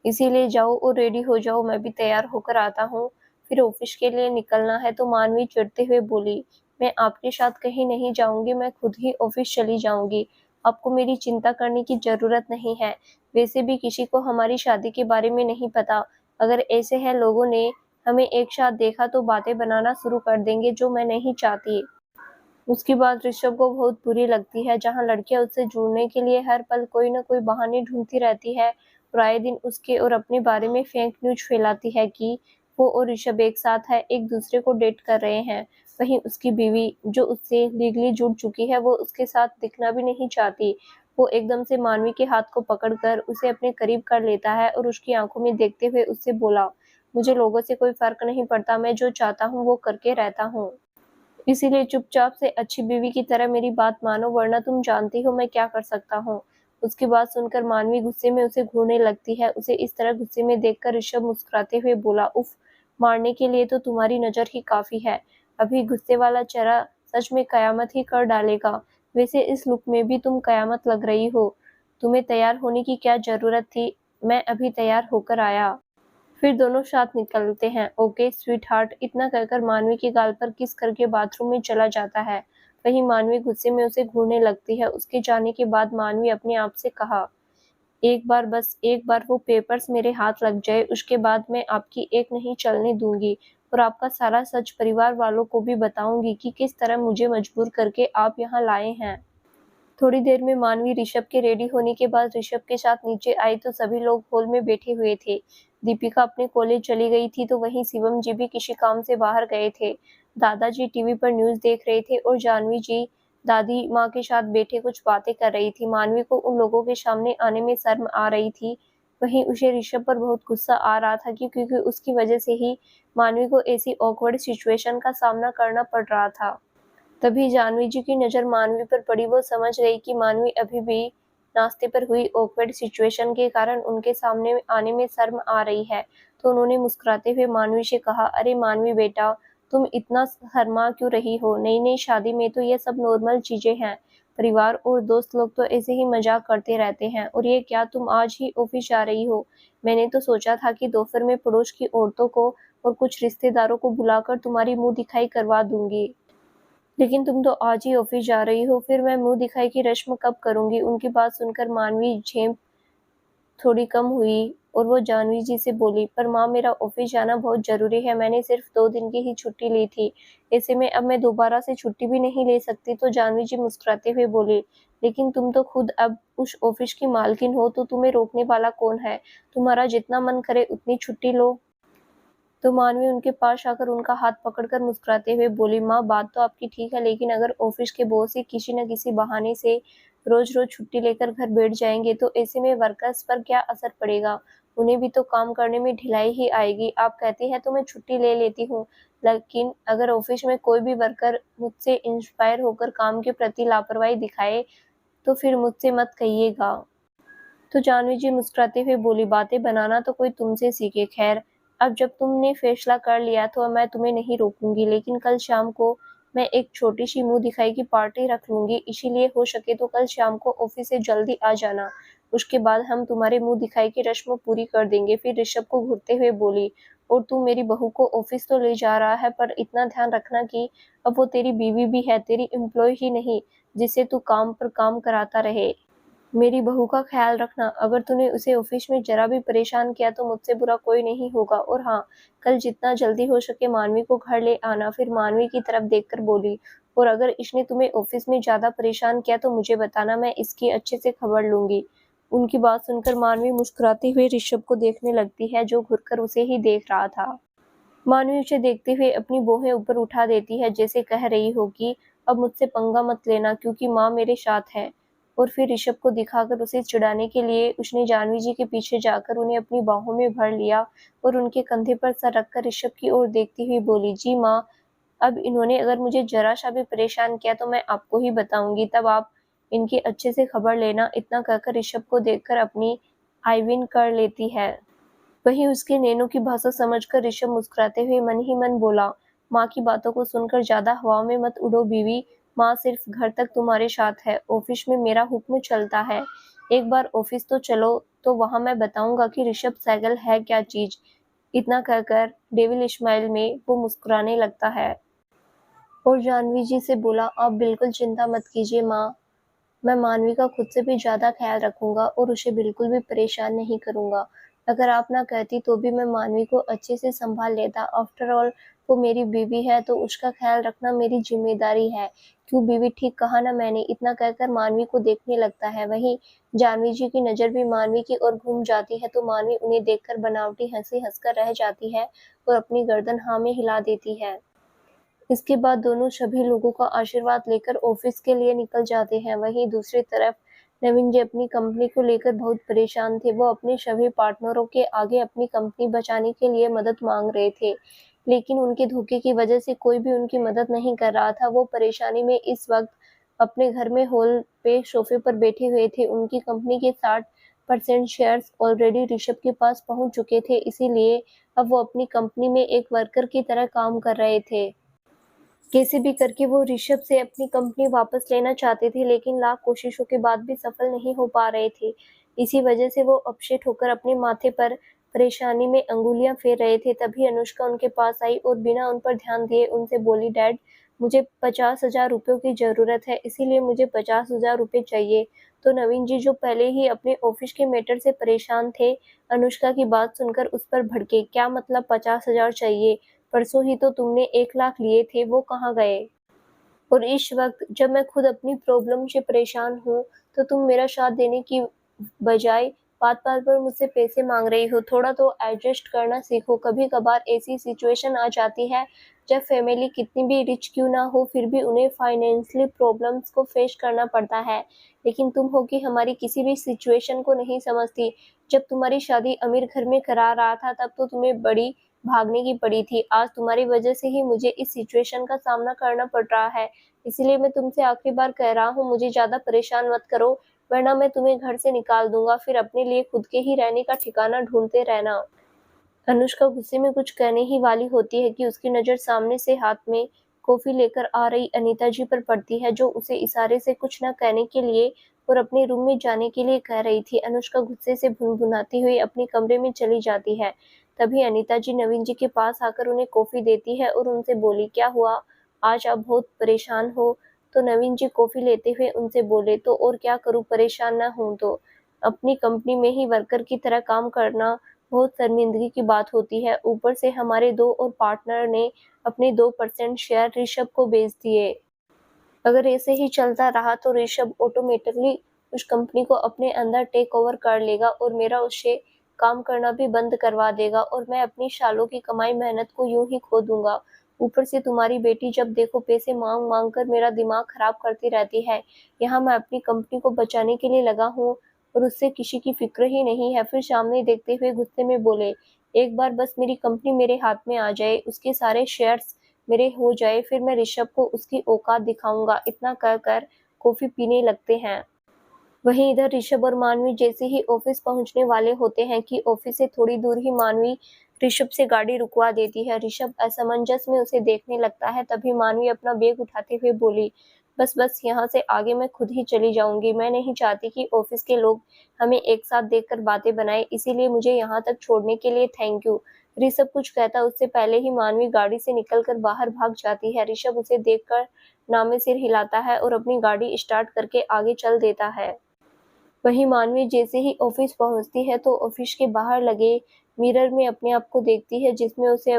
इसीलिए जाओ और रेडी हो जाओ, मैं भी तैयार होकर आता हूँ, फिर ऑफिस के लिए निकलना है। तो मानवी चिढ़ते हुए बोली, मैं आपके साथ कहीं नहीं जाऊंगी, मैं खुद ही ऑफिस चली जाऊंगी। आपको मेरी चिंता करने की जरूरत नहीं है। वैसे भी किसी को हमारी शादी के बारे में नहीं पता। अगर ऐसे है लोगों ने हमें एक साथ देखा तो बातें बनाना शुरू कर देंगे, जो मैं नहीं चाहती। उसकी बात ऋषभ को बहुत बुरी लगती है। जहाँ लड़कियां उससे जुड़ने के लिए हर पल कोई न कोई बहाने ढूंढती रहती है और आए दिन उसके और अपने बारे में फेक न्यूज फैलाती है कि वो और ऋषभ एक साथ है, एक दूसरे को डेट कर रहे हैं। वहीं उसकी बीवी जो उससे लीगली जुड़ चुकी है, वो उसके साथ दिखना भी नहीं चाहती। वो एकदम से मानवी के हाथ को पकड़कर उसे अपने करीब कर लेता है और उसकी आंखों में देखते हुए उससे बोला, मुझे लोगों से कोई फर्क नहीं पड़ता, मैं जो चाहता हूँ वो करके रहता हूँ। इसीलिए चुपचाप से अच्छी बीवी की तरह मेरी बात मानो, वरना तुम जानती हो मैं क्या कर सकता हूँ। उसकी बात सुनकर मानवी गुस्से में उसे घूरने लगती है। उसे इस तरह गुस्से में देखकर ऋषभ मुस्कुराते हुए बोला, उफ, मारने के लिए तो तुम्हारी नजर ही काफी है। अभी गुस्से वाला चेहरा सच में कयामत ही कर डालेगा। वैसे इस लुक में भी तुम कयामत लग रही हो। तुम्हें तैयार होने की क्या जरूरत थी? मैं अभी तैयार होकर आया। फिर दोनों साथ निकलते हैं। ओके स्वीट हार्ट, इतना कहकर मानवी के गाल पर किस करके बाथरूम में चला जाता है। वहीं मानवी गुस्से में उसे घूरने लगती है। उसके जाने के बाद मानवी अपने आप से कहा, एक बार, बस एक बार वो पेपर्स मेरे हाथ लग जाए, उसके बाद मैं आपकी एक नहीं चलने दूंगी और आपका सारा सच परिवार वालों को भी बताऊंगी कि किस तरह मुझे मजबूर करके आप यहाँ लाए हैं। थोड़ी देर में मानवी ऋषभ के रेडी होने के बाद ऋषभ के साथ नीचे आई तो सभी लोग हॉल में बैठे हुए थे। दीपिका अपने कॉलेज चली गई थी तो वहीं शिवम जी भी किसी काम से बाहर गए थे। दादाजी टीवी पर न्यूज़ देख रहे थे और जानवी जी दादी माँ के साथ बैठे कुछ बातें कर रही थी। मानवी को उन लोगों के सामने आने में शर्म आ रही थी। वहीं उसे ऋषभ पर बहुत गुस्सा आ रहा था क्योंकि उसकी वजह से ही मानवी को ऐसी ऑकवर्ड सिचुएशन का सामना करना पड़ रहा था। तभी जानवी जी की नज़र मानवी पर पड़ी। वो समझ गई कि मानवी अभी भी नाश्ते पर हुई ऑकवर्ड सिचुएशन के कारण उनके सामने आने में शर्म आ रही है। तो उन्होंने मुस्कुराते हुए मानवी से कहा, अरे मानवी बेटा, तुम इतना शर्मा क्यों रही हो? नई नई शादी में तो ये सब नॉर्मल चीजें हैं। परिवार और दोस्त लोग तो ऐसे ही मजाक करते रहते हैं। और ये क्या, तुम आज ही ऑफिस जा रही हो? मैंने तो सोचा था कि दोपहर में पड़ोस की औरतों को और कुछ रिश्तेदारों को बुलाकर तुम्हारी मुंह दिखाई करवा दूंगी, लेकिन तुम तो आज ही ऑफिस जा रही हो। फिर मैं मुंह दिखाई की रस्म कब करूंगी? उनकी बात सुनकर मानवी झेप थोड़ी कम हुई और वो जानवी जी से बोली, पर माँ, मेरा ऑफिस जाना बहुत जरूरी है। मैंने सिर्फ 2 दिन की ही छुट्टी ली थी। ऐसे में अब मैं दोबारा से छुट्टी भी नहीं ले सकती। तो जानवी जी मुस्कुराते हुए बोली, लेकिन तुम तो खुद अब उस ऑफिस की मालकिन हो, तो तुम्हें रोकने वाला कौन है? तुम्हारा जितना मन करे उतनी छुट्टी लो। तो मानवी उनके पास आकर उनका हाथ पकड़कर मुस्कुराते हुए बोली, माँ, बात तो आपकी ठीक है, लेकिन अगर ऑफिस के बॉस ही किसी न किसी बहाने से रोज रोज छुट्टी लेकर घर बैठ जाएंगे तो ऐसे में वर्कर्स पर क्या असर पड़ेगा? उन्हें भी तो काम करने में ढिलाई ही आएगी। आप कहती हैं तो मैं छुट्टी ले लेती हूँ, लेकिन अगर ऑफिस में कोई भी वर्कर मुझसे इंस्पायर होकर काम के प्रति लापरवाही दिखाए तो फिर मुझसे मत कहिएगा। तो जानवी जी मुस्कुराते हुए बोली, बातें बनाना तो कोई तुमसे सीखे। खैर, अब जब तुमने फैसला कर लिया तो मैं तुम्हें नहीं रोकूंगी, लेकिन कल शाम को मैं एक छोटी सी मुंह दिखाई की पार्टी रख लूंगी। इसीलिए हो सके तो कल शाम को ऑफिस से जल्दी आ जाना। उसके बाद हम तुम्हारे मुंह दिखाई की रस्म पूरी कर देंगे। फिर ऋषभ को घूरते हुए बोली, और तू मेरी बहू को ऑफिस तो ले जा रहा है, पर इतना ध्यान रखना कि अब वो तेरी बीवी भी है, तेरी एम्प्लॉय ही नहीं जिसे तू काम पर काम कराता रहे। मेरी बहू का ख्याल रखना। अगर तूने उसे ऑफिस में जरा भी परेशान किया तो मुझसे बुरा कोई नहीं होगा। और हाँ, कल जितना जल्दी हो सके मानवी को घर ले आना। फिर मानवी की तरफ देखकर बोली, और अगर इसने तुम्हें ऑफिस में ज्यादा परेशान किया तो मुझे बताना, मैं इसकी अच्छे से खबर लूंगी। उनकी बात सुनकर मानवी मुस्कुराते हुए ऋषभ को देखने लगती है, जो घुरकर उसे ही देख रहा था। मानवी उसे देखते हुए अपनी बाहें ऊपर उठा देती है, जैसे कह रही हो कि अब मुझसे पंगा मत लेना, क्योंकि माँ मेरे साथ है। और फिर ऋषभ को दिखाकर उसे चिढ़ाने के लिए उसने जानवी जी के पीछे जाकर उन्हें अपनी बाहों में भर लिया और उनके कंधे पर सर रखकर ऋषभ की ओर देखती हुई बोली, जी माँ, अब इन्होंने अगर मुझे जरा सा भी परेशान किया तो मैं आपको ही बताऊंगी, तब आप इनकी अच्छे से खबर लेना। इतना कहकर ऋषभ को देखकर अपनी आईविन कर लेती है। वहीं उसके नैनों की भाषा समझकर ऋषभ मुस्कुराते हुए मन ही मन बोला, माँ की बातों को सुनकर ज्यादा हवा में मत उड़ो बीवी। माँ सिर्फ घर तक तुम्हारे साथ है, ऑफिस में मेरा हुक्म चलता है। एक बार ऑफिस तो चलो, तो वहां मैं बताऊंगा कि ऋषभ सहगल है क्या चीज। इतना कहकर डेविल स्माइल में वो मुस्कुराने लगता है और जानवी जी से बोला, आप बिल्कुल चिंता मत कीजिए माँ, मैं मानवी का खुद से भी ज्यादा ख्याल रखूंगा और उसे बिल्कुल भी परेशान नहीं करूंगा। अगर आप ना कहती तो भी मैं मानवी को अच्छे से संभाल लेता। आफ्टर ऑल वो मेरी बीवी है, तो उसका ख्याल रखना मेरी जिम्मेदारी है। क्यों बीवी, ठीक कहा ना मैंने? इतना कहकर मानवी को देखने लगता है। वहीं जानवी जी की नजर भी मानवी की ओर घूम जाती है, तो मानवी उन्हें देखकर बनावटी हंसी हंसकर रह जाती है और अपनी गर्दन हाँ में हिला देती है। इसके बाद दोनों सभी लोगों का आशीर्वाद लेकर ऑफिस के लिए निकल जाते हैं। वहीं दूसरी तरफ नवीन जी अपनी कंपनी को लेकर बहुत परेशान थे। वो अपने सभी पार्टनरों के आगे अपनी कंपनी बचाने के लिए मदद मांग रहे थे, लेकिन उनके धोखे की वजह से कोई भी उनकी मदद नहीं कर रहा था। वो परेशानी में इस वक्त अपने घर में हॉल पे सोफे पर बैठे हुए थे। उनकी कंपनी के 60% शेयर्स ऑलरेडी ऋषभ के पास पहुंच चुके थे, इसीलिए अब वो अपनी कंपनी में एक वर्कर की तरह काम कर रहे थे। कैसे भी करके वो ऋषभ से अपनी कंपनी वापस लेना चाहते थे, लेकिन लाख कोशिशों के बाद भी सफल नहीं हो पा रहे थे। इसी वजह से वो अपसेट होकर अपने माथे पर परेशानी में अंगुलियां फेर रहे थे। तभी अनुष्का उनके पास आई और बिना उन पर ध्यान दिए उनसे बोली, डैड, मुझे 50,000 रुपयों की जरूरत है, इसीलिए मुझे 50,000 रुपये चाहिए। तो नवीन जी, जो पहले ही अपने ऑफिस के मैटर से परेशान थे, अनुष्का की बात सुनकर उस पर भड़के। क्या मतलब 50,000 चाहिए? परसों ही तो तुमने 1 लाख लिए थे, वो कहाँ गए? और इस वक्त जब मैं खुद अपनी प्रॉब्लम से परेशान हूँ, तो तुम मेरा साथ देने की बजाय बात-बात पर मुझसे पैसे मांग रही हो। थोड़ा तो एडजस्ट करना सीखो। कभी-कभार ऐसी सिचुएशन आ जाती है जब फैमिली कितनी भी रिच क्यों ना हो, फिर भी उन्हें फाइनेंशियली प्रॉब्लम्स को फेस करना पड़ता है। लेकिन तुम हो कि हमारी किसी भी सिचुएशन को नहीं समझती। जब तुम्हारी शादी अमीर घर में करा रहा था, तब तो तुम्हें बड़ी भागने की पड़ी थी। आज तुम्हारी वजह से ही मुझे इस सिचुएशन का सामना करना पड़ रहा है। इसीलिए मैं तुमसे आखिरी बार कह रहा हूँ, मुझे ज़्यादा परेशान मत करो, वरना मैं तुम्हें घर से निकाल दूँगा। फिर अपने लिए खुद के ही रहने का ठिकाना ढूँढते रहना। अनुष्का गुस्से में कुछ कहने ही वाली होती है कि उसकी नज़र सामने से हाथ में कॉफ़ी लेकर आ रही अनीता जी पर पड़ती है, जो उसे इशारे से कुछ न कहने के लिए और अपने रूम में जाने के लिए कह रही थी। अनुष्का गुस्से से भुनभुनाती हुई अपने कमरे में चली जाती है। तभी अनीता जी नवीन जी के पास आकर उन्हें कॉफ़ी देती है और उनसे बोली, क्या हुआ? आज आप बहुत परेशान हो? तो नवीन जी कॉफ़ी लेते हुए उनसे बोले, तो और क्या करूँ, परेशान ना हूँ तो। अपनी कंपनी में ही वर्कर की तरह काम करना बहुत शर्मिंदगी की बात होती है। ऊपर से हमारे 2 और पार्टनर ने अपने 2% शेयर ऋषभ को बेच दिए। अगर ऐसे ही चलता रहा तो ऋषभ ऑटोमेटिकली उस कंपनी को अपने अंदर टेक ओवर कर लेगा और मेरा उससे काम करना भी बंद करवा देगा और मैं अपनी सालों की कमाई मेहनत को यूं ही खो दूंगा। ऊपर से तुम्हारी बेटी जब देखो पैसे मांग मांग कर मेरा दिमाग खराब करती रहती है। यहाँ मैं अपनी कंपनी को बचाने के लिए लगा हूँ और उससे किसी की फिक्र ही नहीं है। फिर सामने देखते हुए गुस्से में बोले, एक बार बस मेरी कंपनी मेरे हाथ में आ जाए, उसके सारे शेयर्स मेरे हो जाए, फिर मैं ऋषभ को उसकी औकात दिखाऊंगा। इतना कहकर कॉफी पीने लगते हैं। वहीं इधर ऋषभ और मानवी जैसे ही ऑफिस पहुंचने वाले होते हैं कि ऑफिस से थोड़ी दूर ही मानवी ऋषभ से गाड़ी रुकवा देती है। ऋषभ असमंजस में उसे देखने लगता है। तभी मानवी अपना बैग उठाते हुए बोली, बस बस, यहाँ से आगे मैं खुद ही चली जाऊंगी। मैं नहीं चाहती कि ऑफिस के लोग हमें एक साथ देखकर बातें बनाए, इसीलिए मुझे यहाँ तक छोड़ने के लिए थैंक यू। ऋषभ कुछ कहता उससे पहले ही मानवी गाड़ी से निकलकर बाहर भाग जाती है। ऋषभ उसे देखकर नामे सिर हिलाता है और अपनी गाड़ी स्टार्ट करके आगे चल देता है। वहीं मानवी जैसे ही ऑफिस पहुंचती है तो ऑफिस के बाहर लगे मिरर में अपने आप को देखती है, जिसमें उसे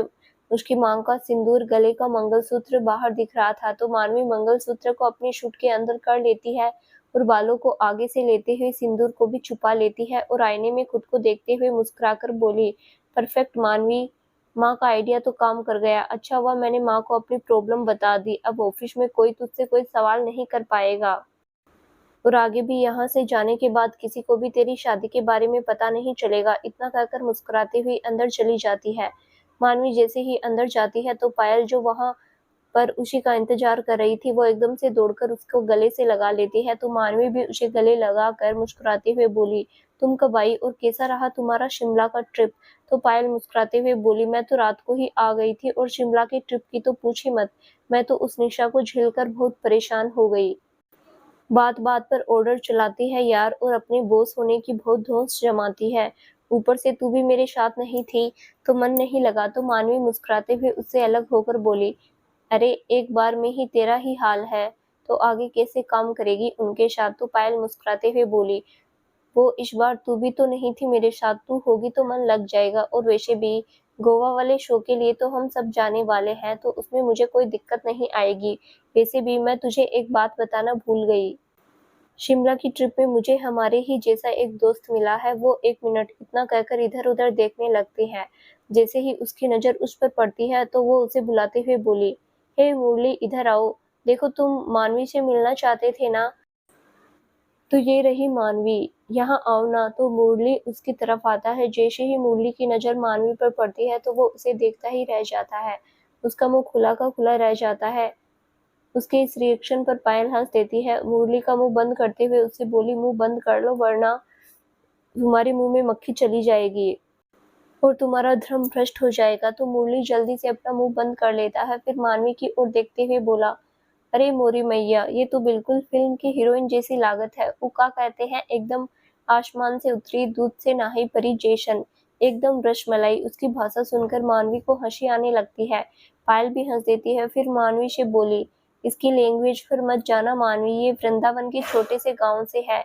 उसकी मांग का सिंदूर, गले का मंगलसूत्र बाहर दिख रहा था। तो मानवी मंगलसूत्र को अपने शूट के अंदर कर लेती है और बालों को आगे से लेते हुए सिंदूर को भी छुपा लेती है और आईने में खुद को देखते हुए मुस्कुराकर बोली, परफेक्ट मानवी, माँ का आइडिया तो काम कर गया। अच्छा हुआ मैंने माँ को अपनी प्रॉब्लम बता दी। अब ऑफिस में कोई तुझसे कोई सवाल नहीं कर पाएगा और आगे भी यहाँ से जाने के बाद किसी को भी तेरी शादी के बारे में पता नहीं चलेगा। इतना कहकर मुस्कुराती हुई अंदर चली जाती है। मानवी जैसे ही अंदर जाती है तो पायल, जो वहां पर उसी का इंतजार कर रही थी, वो एकदम से दौड़कर उसको गले से लगा लेती है। तो मानवी भी उसे गले लगा कर मुस्कुराते हुए बोली, तुम कब आई और कैसा रहा तुम्हारा शिमला का ट्रिप? तो पायल मुस्कुराते हुए बोली, मैं तो रात को ही आ गई थी और शिमला की ट्रिप की तो पूछ ही मत। मैं तो उस निशा को झेलकर बहुत परेशान हो गई। बात बात पर ऑर्डर चलाती है यार, और अपने बॉस होने की बहुत धौंस जमाती है। ऊपर से तू भी मेरे साथ नहीं थी तो मन नहीं लगा। तो मानवी मुस्कुराते हुए उससे अलग होकर बोली, अरे एक बार में ही तेरा ही हाल है तो आगे कैसे काम करेगी उनके साथ? तो पायल मुस्कुराते हुए बोली, वो इस बार तू भी तो नहीं थी मेरे साथ, तू होगी तो मन लग जाएगा। और वैसे भी गोवा वाले शो के लिए तो हम सब जाने वाले हैं, तो उसमें मुझे कोई दिक्कत नहीं आएगी। वैसे भी मैं तुझे एक बात बताना भूल गई, शिमला की ट्रिप में मुझे हमारे ही जैसा एक दोस्त मिला है। वो 1 मिनट, इतना कहकर इधर उधर देखने लगती है। जैसे ही उसकी नजर उस पर पड़ती है तो वो उसे बुलाते हुए बोली, हे मुरली, इधर आओ। देखो तुम मानवी से मिलना चाहते थे ना? तो ये रही मानवी, यहाँ आओ ना। तो मुरली उसकी तरफ आता है। जैसे ही मुरली की नज़र मानवी पर पड़ती है तो वो उसे देखता ही रह जाता है। उसका मुंह खुला का खुला रह जाता है। उसके इस रिएक्शन पर पायल हंस देती है। मुरली का मुंह बंद करते हुए उससे बोली, मुंह बंद कर लो वरना तुम्हारे मुंह में मक्खी चली जाएगी और तुम्हारा धर्म भ्रष्ट हो जाएगा। तो मुरली जल्दी से अपना मुंह बंद कर लेता है। फिर मानवी की ओर देखते हुए बोला, अरे मोरी मैया, ये तो बिल्कुल फिल्म की हीरोइन जैसी लागत है। उका कहते हैं एकदम आसमान से उतरी दूध से नहाई परी जैसन, एकदम रसमलाई। उसकी भाषा सुनकर मानवी को हंसी आने लगती है। पायल भी हंस देती है। फिर मानवी से बोली, इसकी लैंग्वेज पर मत जाना मानवी, ये वृंदावन के छोटे से गांव से है।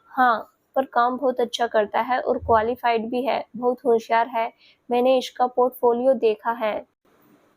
हाँ, पर काम बहुत अच्छा करता है और क्वालिफाइड भी है, बहुत होशियार है। मैंने इसका पोर्टफोलियो देखा है।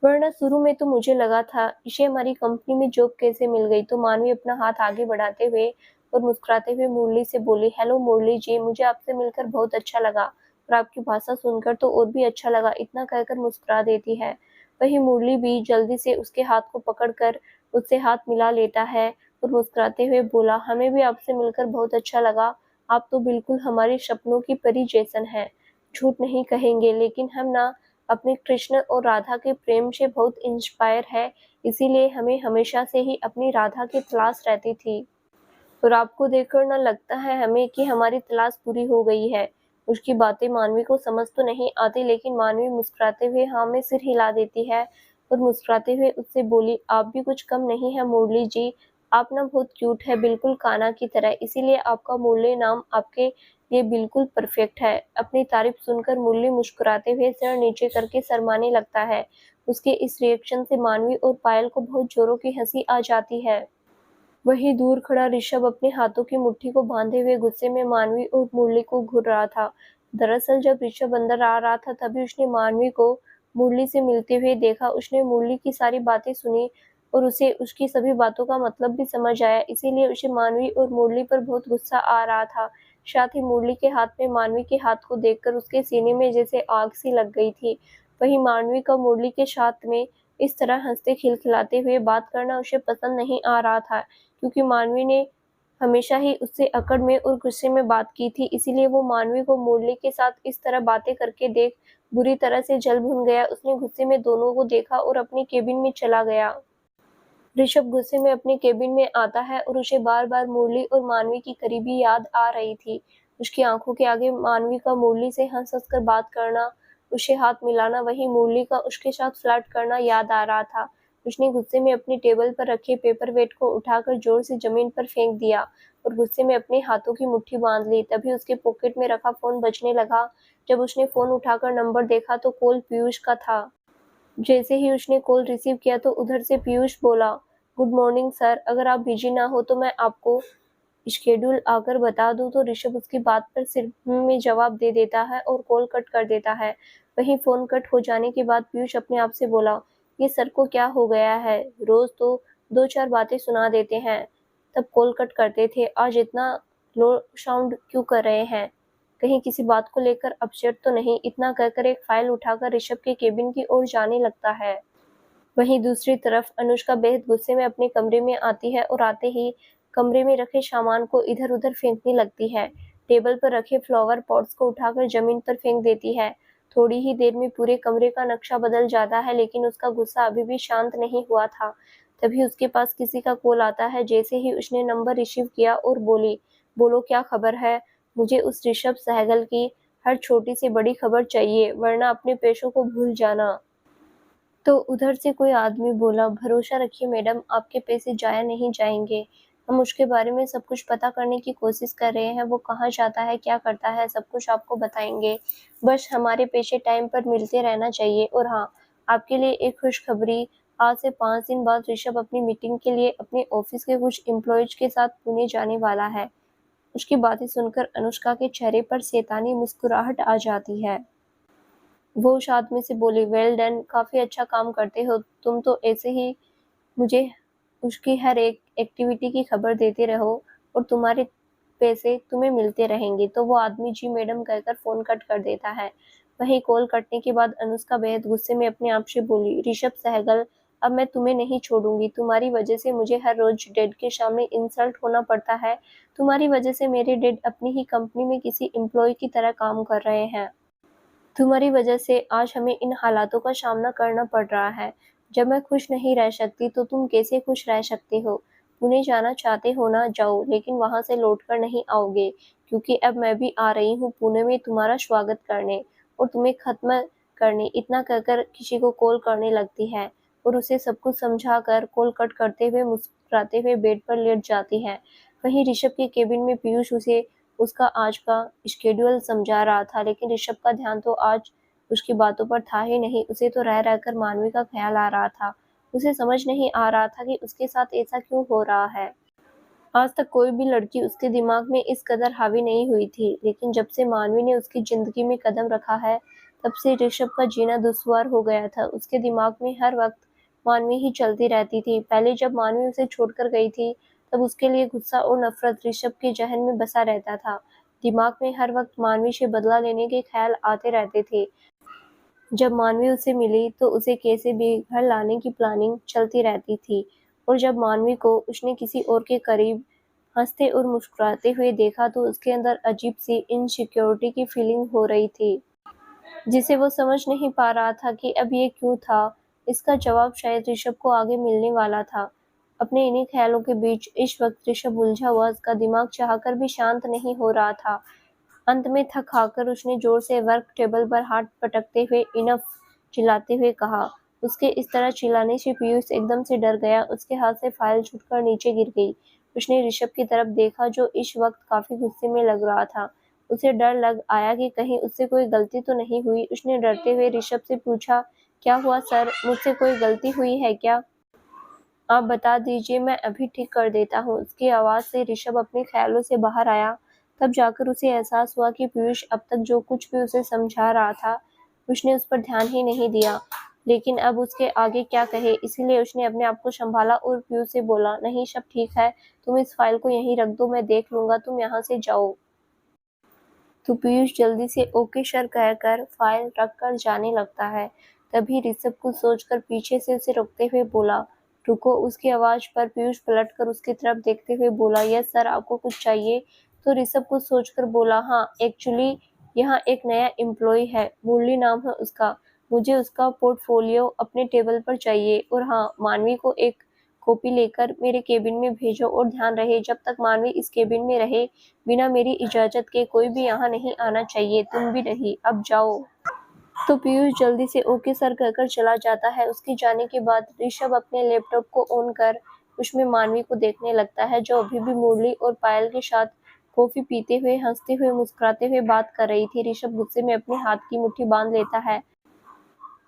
वरना शुरू में तो मुझे लगा था इसे हमारी कंपनी में जॉब कैसे मिल गई। तो मानवी अपना हाथ आगे बढ़ाते हुए और मुस्कुराते हुए मुरली से बोली, हेलो मुरली जी, मुझे आपसे मिलकर बहुत अच्छा लगा और आपकी भाषा सुनकर तो और भी अच्छा लगा। इतना कहकर मुस्कुरा देती है। वही मुरली भी जल्दी से उसके हाथ को पकड़कर उससे हाथ मिला लेता है और मुस्कुराते हुए बोला, हमें भी आपसे मिलकर बहुत अच्छा लगा। आप तो बिल्कुल हमारे सपनों की परी जैसन है। झूठ नहीं कहेंगे, लेकिन हम ना अपने कृष्ण और राधा के प्रेम से बहुत इंस्पायर है, इसीलिए हमें हमेशा से ही अपनी राधा की तलाश रहती थी। और आपको देखकर न लगता है हमें कि हमारी तलाश पूरी हो गई है। उसकी बातें मानवी को समझ तो नहीं आती, लेकिन मानवी मुस्कुराते हुए हाँ में सिर हिला देती है और मुस्कुराते हुए उससे बोली, आप भी कुछ कम नहीं है मुरली जी। आप ना बहुत क्यूट है, बिल्कुल कान्हा की तरह, इसीलिए आपका मुरली नाम आपके लिए बिल्कुल परफेक्ट है। अपनी तारीफ सुनकर मुरली मुस्कुराते हुए सिर नीचे करके शर्माने लगता है। उसके इस रिएक्शन से मानवी और पायल को बहुत जोरों की हंसी आ जाती है। वहीं दूर खड़ा ऋषभ अपने हाथों की मुट्ठी को बांधे हुए गुस्से में मानवी और मुरली को घूर रहा था। दरअसल जब ऋषभ अंदर आ रहा था तभी उसने मानवी को मुरली से मिलते हुए देखा। उसने मुरली की सारी बातें सुनी और उसे उसकी सभी बातों का मतलब भी समझ आया, इसीलिए उसे मानवी और मुरली पर बहुत गुस्सा आ रहा था। साथ ही मुरली के हाथ में मानवी के हाथ को देखकर उसके सीने में जैसे आग सी लग गई थी। वहीं मानवी का मुरली के साथ में इस तरह हंसते खिलखिलाते हुए बात करना उसे पसंद नहीं आ रहा था, क्योंकि मानवी ने हमेशा ही उससे अकड़ में और गुस्से में बात की थी। इसीलिए वो मानवी को मुरली के साथ इस तरह बातें करके देख बुरी तरह से जल भुन गया। उसने गुस्से में दोनों को देखा और अपनी केबिन में चला गया। ऋषभ गुस्से में अपने केबिन में आता है और उसे बार बार मुरली और मानवी की करीबी याद आ रही थी। उसकी आंखों के आगे मानवी का मुरली से हंस हंस कर बात करना, उसे हाथ मिलाना, वहीं मुरली का उसके साथ फ्लर्ट करना याद आ रहा था। उसने गुस्से में अपनी टेबल पर रखे पेपर वेट को उठाकर जोर से जमीन पर फेंक दिया और गुस्से में अपने हाथों की मुट्ठी बांध ली। तभी उसके पॉकेट में रखा फोन बजने लगा। जब उसने फोन उठाकर नंबर देखा तो कॉल पीयूष का था। जैसे ही उसने कॉल रिसीव किया तो उधर से पीयूष बोला, गुड मॉर्निंग सर, अगर आप बिजी ना हो तो मैं आपको शेड्यूल आकर बता दूं। तो ऋषभ उसकी बात पर सिर्फ में जवाब दे देता है और कॉल कट कर देता है। वहीं फोन कट हो जाने के बाद पीयूष अपने आप से बोला, ये सर को क्या हो गया है, रोज तो दो चार बातें सुना देते हैं तब कॉल कट करते थे, आज इतना लो साउंड क्यों कर रहे हैं, कहीं किसी बात को लेकर अपसेट तो नहीं। इतना कहकर एक फाइल उठाकर ऋषभ के केबिन की ओर जाने लगता है। वहीं दूसरी तरफ अनुष्का बेहद गुस्से में अपने कमरे में आती है और आते ही कमरे में रखे सामान को इधर उधर फेंकने लगती है। टेबल पर रखे फ्लावर पॉट्स को उठाकर जमीन पर फेंक देती है। थोड़ी ही देर में पूरे कमरे का नक्शा बदल जाता है, लेकिन उसका गुस्सा अभी भी शांत नहीं हुआ था। तभी उसके पास किसी का कॉल आता है। जैसे ही उसने नंबर रिसीव किया और बोली, बोलो क्या खबर है, मुझे उस ऋषभ सहगल की हर छोटी से बड़ी खबर चाहिए, वरना अपने पेशों को भूल जाना। तो उधर से कोई आदमी बोला, भरोसा रखिए मैडम, आपके पैसे जाया नहीं जाएंगे। हम उसके बारे में सब कुछ पता करने की कोशिश कर रहे हैं। वो कहाँ जाता है, क्या करता है, सब कुछ आपको बताएंगे। बस हमारे पैसे टाइम पर मिलते रहना चाहिए। और हाँ, आपके लिए एक खुशखबरी, आज से 5 दिन बाद ऋषभ अपनी मीटिंग के लिए अपने ऑफिस के कुछ एम्प्लॉयज के साथ पुणे जाने वाला है। उसकी बातें सुनकर अनुष्का के चेहरे पर शैतानी मुस्कुराहट आ जाती है। वो उस आदमी से बोली, वेल डन, काफी अच्छा काम करते हो तुम, तो ऐसे ही मुझे उसकी हर एक एक्टिविटी की खबर देते रहो और तुम्हारे पैसे तुम्हें मिलते रहेंगे। तो वो आदमी जी मैडम कहकर फोन कट कर देता है। वहीं कॉल कटने के बाद अनुष्का बेहद गुस्से में अपने आप से बोली, ऋषभ सहगल, अब मैं तुम्हें नहीं छोड़ूंगी। तुम्हारी वजह से मुझे हर रोज डैड के सामने इंसल्ट होना पड़ता है। तुम्हारी वजह से मेरे डैड अपनी ही कंपनी में किसी एम्प्लॉय की तरह काम कर रहे हैं। तुम्हारी वजह से आज हमें इन हालातों का सामना करना पड़ रहा है। जब मैं खुश नहीं रह सकती तो तुम कैसे खुश रह सकते हो? पुणे जाना चाहते हो ना, जाओ, लेकिन वहां से लौटकर नहीं आओगे, क्योंकि अब मैं भी आ रही हूँ पुणे में तुम्हारा स्वागत करने और तुम्हें खत्म करने। इतना कहकर किसी को कॉल करने लगती है और उसे सब कुछ समझा कर कॉल कट करते हुए मुस्कुराते हुए बेड पर लेट जाती है। वहीं ऋषभ के केबिन में पीयूष उसे उसका आज का शेड्यूल समझा रहा था, लेकिन ऋषभ का ध्यान तो आज उसकी बातों पर था ही नहीं। उसे तो रह रहकर मानवी का ख्याल आ रहा था। उसे समझ नहीं आ रहा था कि उसके साथ ऐसा क्यों हो रहा है। आज तक कोई भी लड़की उसके दिमाग में इस कदर हावी नहीं हुई थी, लेकिन जब से मानवी ने उसकी जिंदगी में कदम रखा है, तब से ऋषभ का जीना दुश्वार हो गया था। उसके दिमाग में हर वक्त मानवी ही चलती रहती थी। पहले जब मानवी उसे छोड़कर गई थी, तब उसके लिए गुस्सा और नफरत ऋषभ के जहन में बसा रहता था। दिमाग में हर वक्त मानवी से बदला लेने के ख्याल आते रहते थे। जब मानवी उससे मिली तो उसे कैसे भी घर लाने की प्लानिंग चलती रहती थी, और जब मानवी को उसने किसी और के करीब हंसते और मुस्कुराते हुए देखा तो उसके अंदर अजीब सी इनसिक्योरिटी की फीलिंग हो रही थी, जिसे वो समझ नहीं पा रहा था कि अब ये क्यों था। इसका जवाब शायद ऋषभ को आगे मिलने वाला था। अपने इन्हीं ख्यालों के बीच इस वक्त ऋषभ उलझा हुआ, उसका दिमाग चाहकर भी शांत नहीं हो रहा था। अंत में थक हारकर उसने जोर से वर्क टेबल पर हाथ पटकते हुए इनफ चिल्लाते हुए कहा। उसके इस तरह चिल्लाने से पीयूष एकदम से डर गया। उसके हाथ से फाइल छूटकर नीचे गिर गई। उसने ऋषभ की तरफ देखा, जो इस वक्त काफी गुस्से में लग रहा था। उसे डर लग आया कि कहीं उससे कोई गलती तो नहीं हुई। उसने डरते हुए ऋषभ से पूछा, क्या हुआ सर, मुझसे कोई गलती हुई है क्या? आप बता दीजिए, मैं अभी ठीक कर देता हूँ। उसकी आवाज से ऋषभ अपने ख्यालों से बाहर आया। तब जाकर उसे एहसास हुआ कि पीयूष अब तक जो कुछ भी उसे समझा रहा था, उसने उस पर ध्यान ही नहीं दिया। लेकिन अब उसके आगे क्या कहे, इसीलिए उसने अपने आप को संभाला और पीयूष से बोला, नहीं सब ठीक है, तुम इस फाइल को यहीं रख दो, मैं देख लूंगा, तुम यहाँ से जाओ। तो पीयूष जल्दी से ओके सर कहकर फाइल रखकर जाने लगता है। तभी ऋषभ कुछ सोचकर पीछे से उसे रोकते हुए बोला, रुको। उसकी आवाज पर पीयूष पलटकर उसकी तरफ देखते हुए बोला, यस सर, आपको कुछ चाहिए? तो ऋषभ कुछ सोचकर बोला, हाँ एक्चुअली यहाँ एक नया एम्प्लॉय है, मुरली नाम है उसका। मुझे उसका पोर्टफोलियो अपने टेबल पर चाहिए, और हाँ, मानवी को एक कॉपी लेकर मेरे केबिन में भेजो, और ध्यान रहे जब तक मानवी इस केबिन में रहे, बिना मेरी इजाजत के कोई भी यहाँ नहीं आना चाहिए, तुम भी नहीं, अब जाओ। तो पीयूष जल्दी से ओके सर कहकर चला जाता है। उसके जाने के बाद ऋषभ अपने लैपटॉप को ऑन कर उसमें मानवी को देखने लगता है, जो अभी भी मुरली और पायल के साथ कॉफी पीते हुए, हंसते हुए, मुस्कुराते हुए बात कर रही थी। ऋषभ गुस्से में अपने हाथ की मुट्ठी बांध लेता है।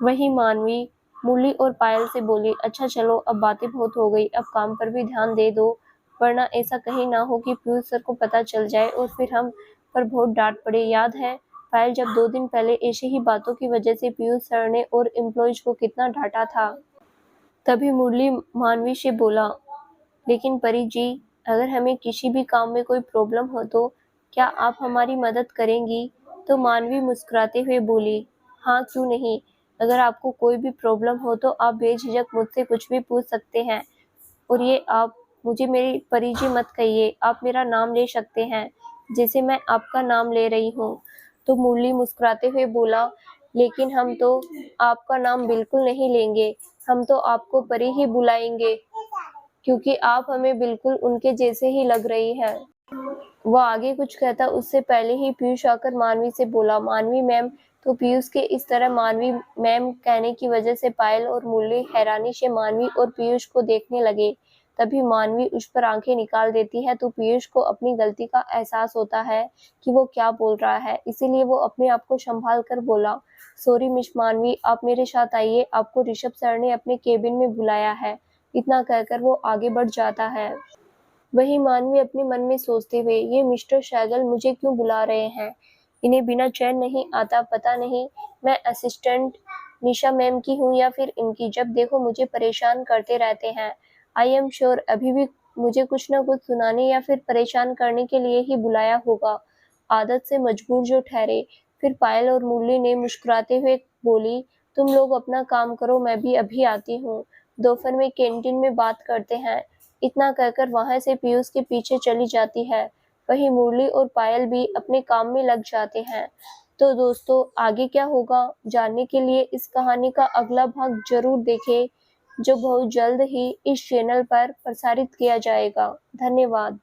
वहीं मानवी मुरली और पायल से बोली, अच्छा चलो, अब बातें बहुत हो गई, अब काम पर भी ध्यान दे दो, वरना ऐसा कहीं ना हो कि पीयूष सर को पता चल जाए और फिर हम पर बहुत डांट पड़े। याद है पायल, जब 2 दिन पहले ऐसी ही बातों की वजह से पीयूष सर ने और एम्प्लॉयज को कितना डांटा था। तभी मुरली मानवी से बोला, लेकिन परी जी, अगर हमें किसी भी काम में कोई प्रॉब्लम हो तो क्या आप हमारी मदद करेंगी? तो मानवी मुस्कुराते हुए बोली, हाँ क्यों नहीं, अगर आपको कोई भी प्रॉब्लम हो तो आप बेझिझक मुझसे कुछ भी पूछ सकते हैं। और ये आप मुझे मेरी परी जी मत कहिए, आप मेरा नाम ले सकते हैं, जैसे मैं आपका नाम ले रही हूँ। तो मुरली मुस्कुराते हुए बोला, लेकिन हम तो आपका नाम बिल्कुल नहीं लेंगे, हम तो आपको परी ही बुलाएंगे, क्योंकि आप हमें बिल्कुल उनके जैसे ही लग रही हैं। वो आगे कुछ कहता उससे पहले ही पीयूष आकर मानवी से बोला, मानवी मैम। तो पीयूष के इस तरह मानवी मैम कहने की वजह से पायल और मुरली हैरानी से मानवी और पीयूष को देखने लगे। तभी मानवी उस पर आंखें निकाल देती है, तो पीयूष को अपनी गलती का एहसास होता है कि वो क्या बोल रहा है, इसीलिए वो अपने आप को संभाल कर बोला, सॉरी मिस मानवी, आप मेरे साथ आइए, आपको ऋषभ सर ने अपने केबिन में बुलाया है। इतना कहकर वो आगे बढ़ जाता है। वही मानवी अपने मन में सोचते हुए, ये मिस्टर सैगल मुझे क्यों बुला रहे हैं, इन्हें बिना चैन नहीं आता, पता नहीं मैं असिस्टेंट निशा मैम की हूँ या फिर इनकी, जब देखो मुझे परेशान करते रहते हैं। आई एम श्योर अभी भी मुझे कुछ न कुछ सुनाने या फिर परेशान करने के लिए ही बुलाया होगा, आदत से मजबूर जो ठहरे। फिर पायल और मुरली ने मुस्कुराते हुए बोली, तुम लोग अपना काम करो, मैं भी अभी आती हूँ। दोपहर में कैंटीन में बात करते हैं। इतना कहकर वहां से पीयूष के पीछे चली जाती है। वहीं मुरली और पायल भी अपने काम में लग जाते हैं। तो दोस्तों, आगे क्या होगा जानने के लिए इस कहानी का अगला भाग जरूर देखें, जो बहुत जल्द ही इस चैनल पर प्रसारित किया जाएगा। धन्यवाद।